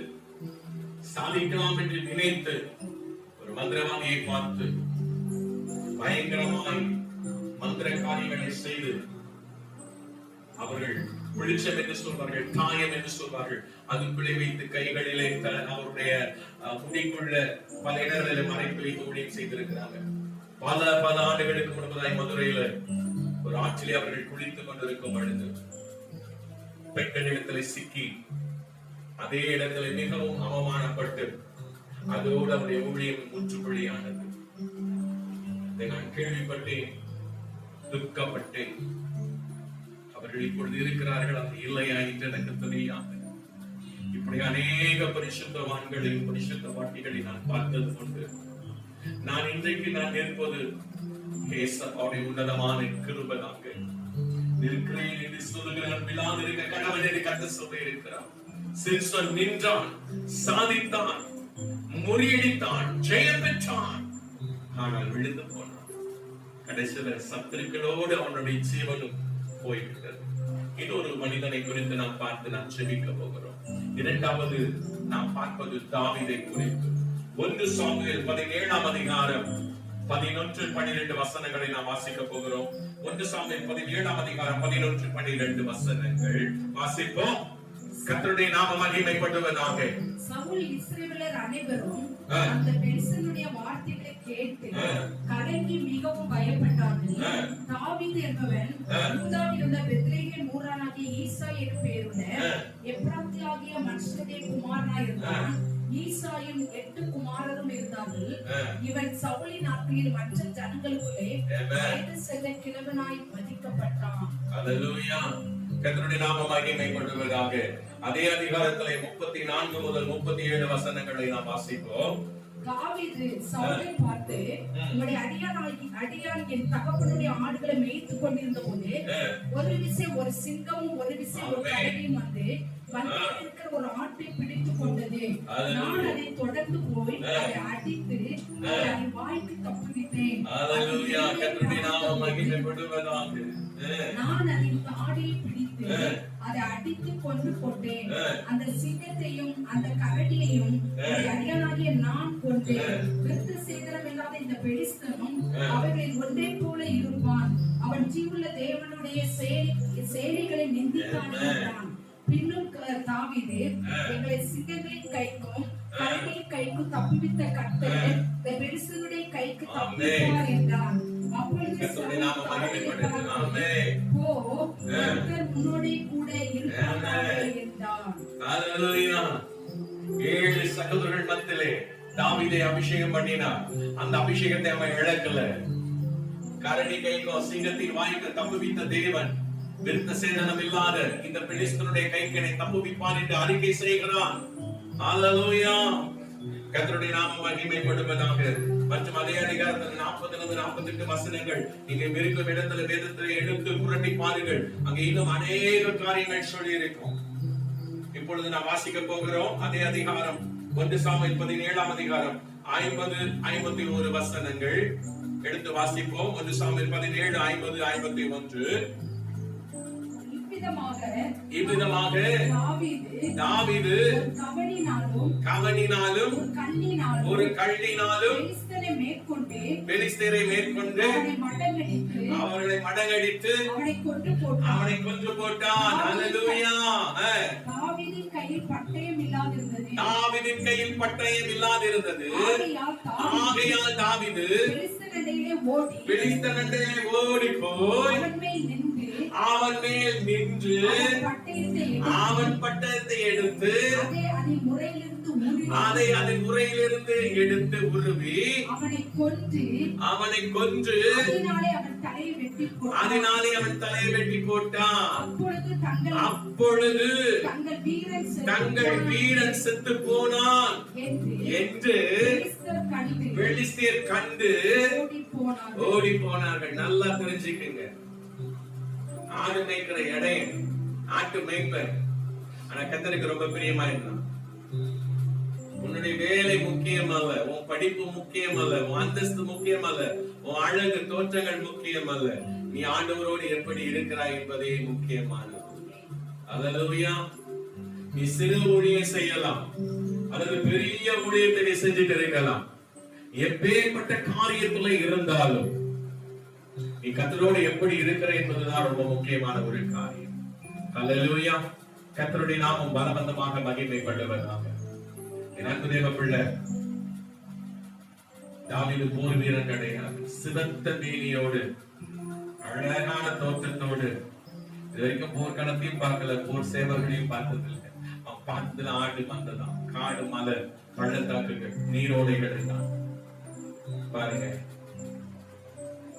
S1: சாதிக்கலாம் என்று நினைத்து ஒரு மந்திரவாதியை பார்த்து பயங்கரமாய் மந்திர காரியங்களை செய்து அவர்கள் வெளிச்சம் என்று சொல்வார்கள், காயம் என்று சொல்வார்கள், அதுக்குள்ளே வைத்து கைகளிலே அவருடைய முடிக்குள்ள பல இடங்களில் மறைத்து வைத்து ஊழியம் செய்திருக்கிறாங்க. பல ஆண்டுகளுக்கு முன்பதாய் மதுரையில ஒரு ஆற்றிலே அவர்கள் குளித்துக் கொண்டிருக்கும் பொழுது பெண்களிடத்தில் சிக்கி அதே இடத்துல மிகவும் அவமானப்பட்டு அதோடு அவருடைய ஊழியம் முற்றுப்புள்ளியானது. நான் கேள்விப்பட்டேன், துக்கப்பட்டேன். அவர்கள் இப்பொழுது இருக்கிறார்கள், அது இல்லையா என்று எனக்கு தெரியாது. இப்படி அநேக பரிசுத்தவான்களையும் பரிசுத்தவாட்டிகளை நான் பார்த்தது உண்டு. நான் இன்றைக்கு நான் இருப்பது அவருடைய உன்னதமான கிருபையாக இருக்கிறேன் என்று சொல்லுகிறார். விழாது இருக்க கணவன் என்று கர்த்தர் சொல்லி இருக்கிறார். சிம்சோன் நின்றான், சாதித்தான், முறியடித்தான், ஜெயம் பெற்றான். ஆனால் விழுந்து போனான். கடைசியில சத்துருக்களோடு அவனுடைய ஜீவனும் போய்விட்டது. இன்னொரு மனிதனை குறித்து நாம் பார்த்து நாம் செபிக்க போகிறோம். இரண்டாவது நாம் பார்ப்பது தாவீதை குறித்து. 1 சாமுவேல் 17ஆம் அதிகாரம் 11-12 வசனங்களை நாம் வாசிக்க போகிறோம். 1 சாமுவேல் 17ஆம் அதிகாரம் 11-12 வசனங்கள் வாசிப்போம். கர்த்தருடைய நாமம் மகிமைப்படுவதாக. சவுல் இஸ்ரவேலர் அனைவரும் அந்த பெலிஸ்தனுடைய வார்த்தைகளை கேட்டு கலங்கி மிகவும் பயப்பட்டார்கள். தாவீது என்பவன் யூதாவில் உள்ள பெத்லெகேம்
S2: ஊரானாகிய ஈசா என்னும் பேருள்ள எப்ராத்தியாகிய மனுஷனுடைய குமாரனாயிருந்தான். ஈசாயின் 8 குமாரரும் இருந்தார்கள். இவன் சவுலின் நாட்களில் மற்ற ஜனங்களுக்குள்ளே செல்ல கிழவனாய் மதிக்கப்பட்டான்.
S1: அல்லேலூயா. கர்த்தருடைய நாமம் மகிமைப்படுவதாக. அதே அதிகாரத்திலே 34 முதல் 37 வசனங்களை நாம் வாசிப்போம்.
S2: தாவீது சவுலை பார்த்து, உம்முடைய அடியான் என் தகப்பனுடைய ஆடுகளை மேய்த்துக் கொண்டிருந்த போது ஒரு விசை ஒரு சிங்கமும் ஒரு விசை ஒரு கரடியும் வந்து இருக்கிற ஒரு ஆட்டை பிடித்துக் கொண்டது. நான் அதை தொடர்ந்து போய் அதை அடித்து அதை வாய்க்கு தப்புவித்தேன். நான் அதன் தாடியை பிடித்து அதை அடித்து கொண்டு போட்டேன். அந்த சிங்கத்தையும் அந்த கரடியையும் அடியானாகிய நான் கொண்டேன். விருத்த சேதனம் இல்லாத இந்த பெலிஸ்தனும் அவர்களில் ஒன்றே போல இருப்பான். அவன் ஜீவுள்ள தேவனுடைய சேனைகளை நிந்தித்தான் என்றான். பின்னும் தாவீது, எங்களை சிங்கங்களின் கைக்கும் கரடியின் கைக்கும் தப்புவித்த கர்த்தர் இந்த பெலிஸ்தனுடைய கைக்கு தப்புவிப்பார் என்றான். அப்பொழுது போ, கர்த்தர் உன்னோடே கூட இருப்பார் என்றான்.
S1: அல்லேலூயா. 7 சகோதரர்கள் மத்தியிலே தாவீதை அபிஷேகம் பண்ணினார். அந்த அபிஷேகத்தை அவன் இழக்கல. கரடி கைக்கும் சிங்கத்தின் வாய்க்கு தப்புவித்த தேவன் விருத்த சேதனம் இல்லாத இந்த பெலிஸ்தனுடைய கைக்கனை தப்புவிப்பார் என்று அறிக்கை செய்கிறான். அல்லேலூயா. கர்த்தருடைய நாமம் மகிமைப்படுவதாக. மற்றும் அதே அதிகாரத்தில் 40-48 வசனங்கள் நீங்க இருக்கும் இடத்துல வேதத்திலே எடுத்து புரட்டி பாருங்கள். அங்கே இன்னும் அநேக காரியங்கள் சொல்லி இருக்கும். இப்பொழுது நாம் வாசிக்க போகிறோம். அதே அதிகாரம் 1 சாமுவேல் 17ஆம் அதிகாரம் 50-51 வசனங்கள் எடுத்து வாசிப்போம். 1 சாமுவேல் 17:50-51. இவ்விதமாக தாவீது கவனினாலும் ஒரு கல்லினாலும் பெலிஸ்தரை மேற்கொண்டு அவர்களை மடங்கடித்து அவனை கொன்று போட்டான். அல்லேலூயா.
S2: தாவீதின் கையில் பட்டயம்
S1: இல்லாதிருந்தது. ஆகையால் தாவீது பெலிஸ்தனிடையே ஓடி போய் அவன் மேல் நின்று அவன் பட்டயத்தை எடுத்து அதை அதன் முறையிலிருந்து எடுத்து உருவி அவனை கொன்று அதனாலே அவன் தலையை வெட்டி போட்டான். அப்பொழுது தங்கள் வீரன் செத்து போனான் என்று பெலிஸ்தர் கண்டு ஓடி போனார்கள். நல்லா தெரிஞ்சுக்குங்க. ஆடு மேய்க்கிற இடையன் ஆட்டு மேய்ப்பர். ஆனா கர்த்தருக்கு ரொம்ப பிரியமா இருந்தான். உன்னுடைய வேலை முக்கியம் அல்ல, உன் படிப்பு முக்கியம் அல்ல, உன் அந்தஸ்து முக்கியம் அல்ல, உன் அழகு தோற்றங்கள் முக்கியம் அல்ல, நீ ஆண்டவரோடு எப்படி இருக்கிறாய் என்பதே முக்கியமானது. அல்லேலூயா. நீ சிறு ஊழியம் செய்யலாம் அல்லது பெரிய ஊழியத்தை நீ செஞ்சுட்டு இருக்கலாம். எப்பேற்பட்ட காரியத்துல இருந்தாலும் நீ கர்த்தரோடு எப்படி இருக்கிற என்பதுதான் ரொம்ப முக்கியமான ஒரு காரியம். அல்லேலூயா. கர்த்தருடைய நாமம் பலவந்தமாக மகிமைப்படுவதாக. என் அன்பு தேவ பிள்ளை, தாவீது போர் வீரன் கிடையாது. சிவந்த மேனியோடு அழகான தோற்றத்தோடு இதுவரைக்கும் போர்க்களத்தையும் பார்க்கல, போர் சேவர்களையும் பார்த்ததில்லை. அவன் பார்த்ததுல ஆடு மந்ததான், காடு மலை, பள்ளத்தாக்குகள், நீரோடைகள் தான். பாருங்க,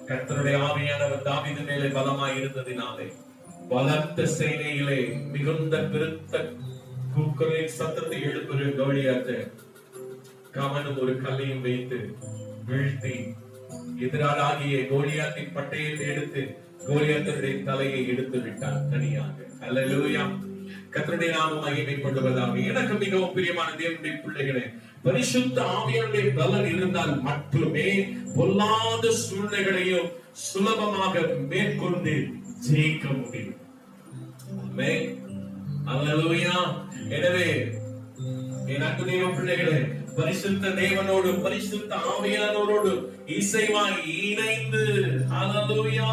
S1: கர்த்தருடைய ஆவியானவர் தாவீது மேலே பலமாய் இருந்ததினாலே பலத்த சேனையிலே மிகுந்த பெருத்த குரலின் சத்தத்தை எழுப்புகிற கோலியாத்தை கவனம் ஒரு கல்லையும் வைத்து வீழ்த்தி எதிராளாகிய கோலியாத்தின் பட்டயத்தை எடுத்து கோலியாத்தினுடைய தலையை எடுத்து விட்டார் தனியாக. அல்லேலூயா. கர்த்தருடைய நாமம் மகிமைப்படுவதாக. எனக்கு மிகவும் பிரியமான தேவனுடைய பிள்ளைகளே, பரிசுத்த ஆவியானுடைய பலன் இருந்தால் மட்டுமே பொல்லாத சூழ்நிலைகளையும் சுலபமாக மேற்கொண்டு ஜெயிக்க முடியும். ஆமென். அல்லேலூயா. எனவே என் அன்பு தேவ பிள்ளைகளே, பரிசுத்த தேவனோடு பரிசுத்த ஆவியானவரோடு இசைவாய் இணைந்து அல்லேலூயா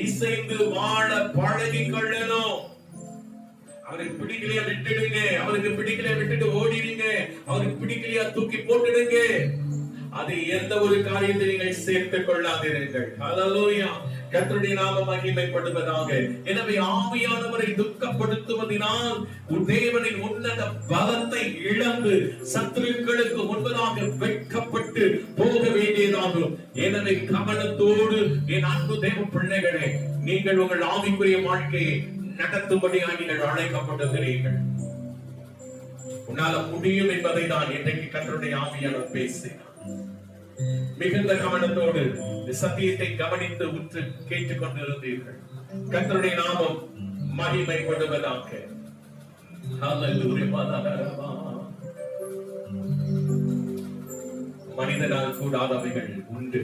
S1: இசைந்து வாழ பழகிக் கொள்ளணும். அவருக்கு பிடிக்கலையா விட்டுடுங்க, அவருக்கு பிடிக்கலையா விட்டுட்டு ஓடிடுங்க, அவருக்கு பிடிக்கலையா தூக்கி போட்டுடுங்க. அதை எந்த ஒரு காரியத்தை நீங்கள் சேர்த்துக் கொள்ளாதீர்கள். ஹல்லேலூயா. கர்த்தருடைய நாமம் மகிமைப்படுவதாக. எனவே ஆவியானவரை துக்கப்படுத்துவதினால் தேவனின் உன்னத பலத்தை இழந்து சத்துருக்களுக்கு முன்பதாக வெட்கப்பட்டு போக வேண்டியதாகும். எனவே கவனத்தோடு என் அன்பு தேவ பிள்ளைகளே, நீங்கள் உங்கள் ஆவிக்குரிய வாழ்க்கையை நடத்தும்படியாக நீங்கள் அழைக்கப்பட்டிருக்கிறீர்கள். உன்னால முடியும் என்பதை தான் இன்றைக்கு கர்த்தருடைய ஆவியானவர் பேசினார். மிகுந்த கவனத்தோடு சத்தியத்தை கவனித்து உற்று கேட்டுக் கொண்டிருந்தீர்கள். கர்த்தருடைய நாமம் மகிமைப்படுவதாக. மனிதனால் கூடாதவைகள் உண்டு,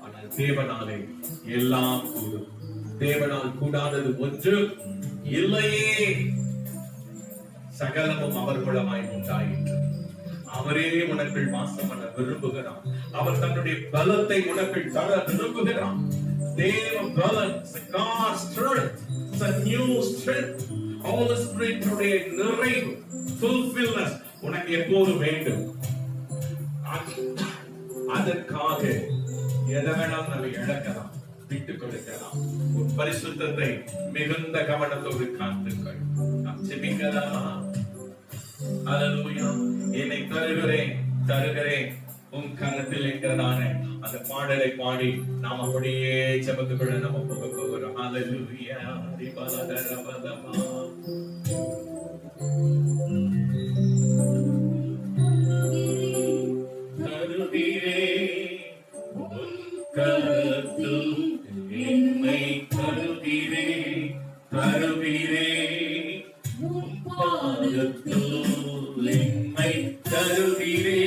S1: ஆனால் தேவனாலே எல்லாம் கூடும். தேவனால் கூடாதது ஒன்று இல்லையே. சகலமும் அவர் மூலமாய் உண்டாயிற்று. அவரே உனக்குள் வாசம் பண்ண விரும்புகிறான். அவர் தன்னுடைய பலத்தை உனக்குள் தர விரும்புகிறான். தேவ பலன், God's strength, a new strength, Holy Spirit உடைய நிறைவு, fulfillness உனக்கு எப்போது வேண்டும். அதற்காக எதை வேணாலும் நம்ம இழக்கலாம், விட்டுக் கொடுக்கலாம். உன் பரிசுத்தத்தை மிகுந்த கவனத்தோடு காத்துக்கள். நாம் ஜெபிக்கலாமா? ஹல்லேலூயா. என்னை தருகிறேன் உன் கரத்தில் என்கிறதான அந்த பாடலை பாடி நாம் அப்படியே ஜெபத்துக்குள்ள நம்ம போக போகிறோம். ஹல்லேலூயா. தருகிறே உன் கரத்தில் என்னை தருகிறே உன் பாதத்தில் என்னை தருகிறே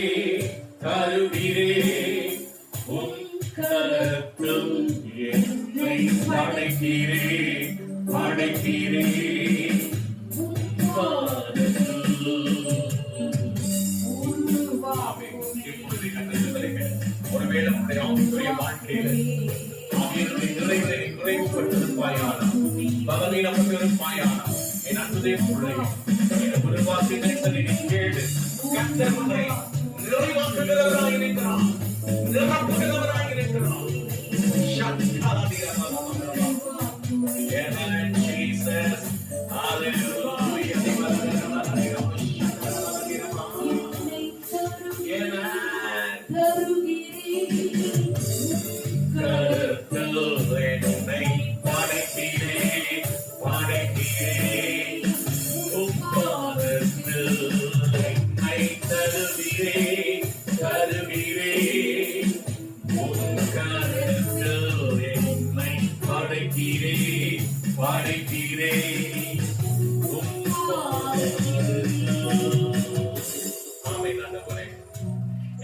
S1: உன் கரத்தில் என்னை படைக்கிறே உன் பாதத்தில். ஒருவேளை உன்னுடைய ஆவிக்குரிய வாழ்க்கையில ஆவியினுடைய நிறைவை குறைவுபட்டிருப்பாயானா, பலவீனப்பட்டிருப்பாயானா, என் அன்பு தேவ பிள்ளையே, ஒரு வார்த்தையை சொல்லி நீ கேளு. கர்த்தர் உன்னை நிறைவாக்குகிறவராய் இருக்கிறார், நிரப்புகிறவராய் இருக்கிறார். Amen, Jesus. Hallelujah.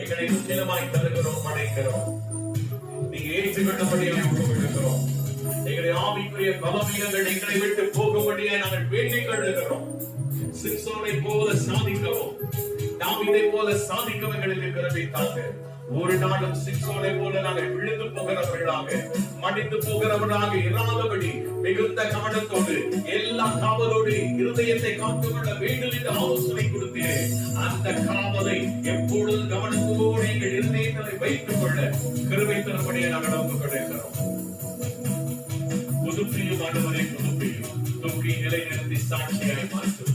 S1: எங்களை முற்றிலுமாய் தருகிறோம், படைக்கிறோம். நீங்க ஏற்றுக்கொண்டபடியாக ஒப்புக்கொள்கிறோம். எங்களுடைய ஆவிக்குரிய பலவீனங்கள் எங்களை விட்டு போகும்படியாக நாங்கள் வேண்டிக் கொள்கிறோம். சிம்சோனை போல சாதிக்கவும், தாவீதை போல சாதிக்கவும் எங்களுக்கு கிருபை தாங்க. ஒரு நாளும் சிம்சோனை போல நாங்கள் விழுந்து போகிறவர்களாக, மடிந்து போகிறவர்களாக இராதபடி மிகுந்த கவனத்தோடு எல்லா காவலோடு இருதயத்தை காத்துக்கொள்ள வேண்டும் என்று ஆலோசனை கொடுத்தேன். அந்த காவலை எப்பொழுதும் கவனத்தோடு எங்கள் இருதயத்தை வைத்துக் கொள்ள கிருபை தரும்படியாக நாங்கள் ஒப்புக்கொண்டிருக்கிறோம். புதுப்பியும் ஆண்டவரை புதுப்பியும் தூக்கி நிலைநிறுத்தி சாட்சியாய் மாற்றும்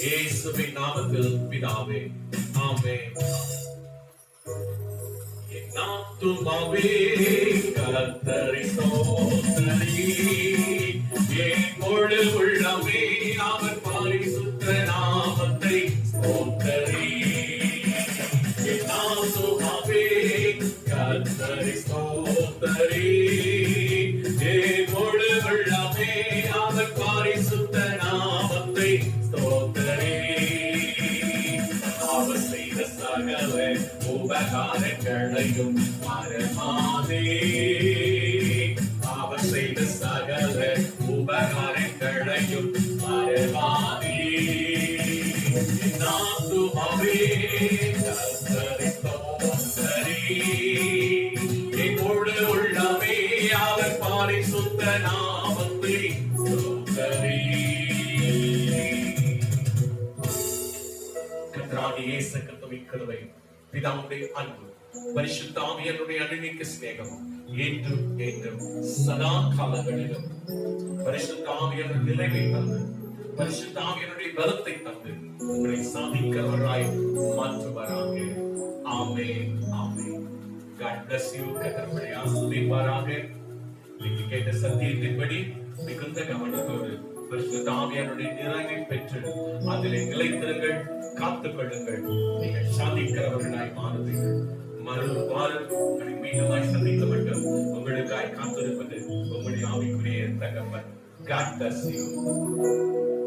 S1: இயேசுவின் நாமத்தில் பிதாவே, ஆமென். நாத்துமாவே கர்த்தரை ஸ்தோத்திரி, என் முழு உள்ளமே அவர் பரிசுத்த நாமத்தை ஸ்தோத்திரி. நாத்துமாவே கர்த்தரை ஸ்தோத்திரி, என் முழு உள்ளமே அவர் பரிசுத்த நாமத்தை ஸ்தோத்திரி. அவர் செய்த சகல உபகாரங்களையும் மறவாதே, அவர் செய்த சகல உபகாரங்களையும் மறவாதே. நாத்துமாவே கர்த்தரை ஸ்தோத்திரி, என் முழு உள்ளமே அவர் பரிசுத்த நாமத்தை ஸ்தோத்திரி. கர்த்தராகிய இயேசு கிறிஸ்துவின் கிருபை, பிதாவுடைய அன்பு, பரிசுத்த ஆவியானவருடைய அன்பின் சிநேகம் என்றும் என்றும் சதா காலங்களிலும் பரிசுத்த ஆவியானவர் நிறைவை தந்து, பரிசுத்த ஆவியானவருடைய பலத்தை தந்து உங்களை சாதிக்கிறவராய் மாற்றுவாராக. ஆமென், ஆமென். God bless you. கர்த்தர் ஆசீர்வதிப்பாராக. நீங்க கேட்ட சத்தியத்தின்படி மிகுந்த கவனத்தோடு பரிசுத்த ஆவியானவருடைய நிறைவை பெற்று அதிலே நிலைத்திருங்கள், காத்துக் கொள்ளுங்கள். நீங்கள் சாதிக்கிறவர்களாய் மாறுவீர்கள். மறுவாரம் உங்களை மீண்டுமாய் சந்திக்க வேண்டும். உங்களுக்காய் காத்திருப்பது உங்களுடைய ஆவிக்குரிய தகவல். God bless you.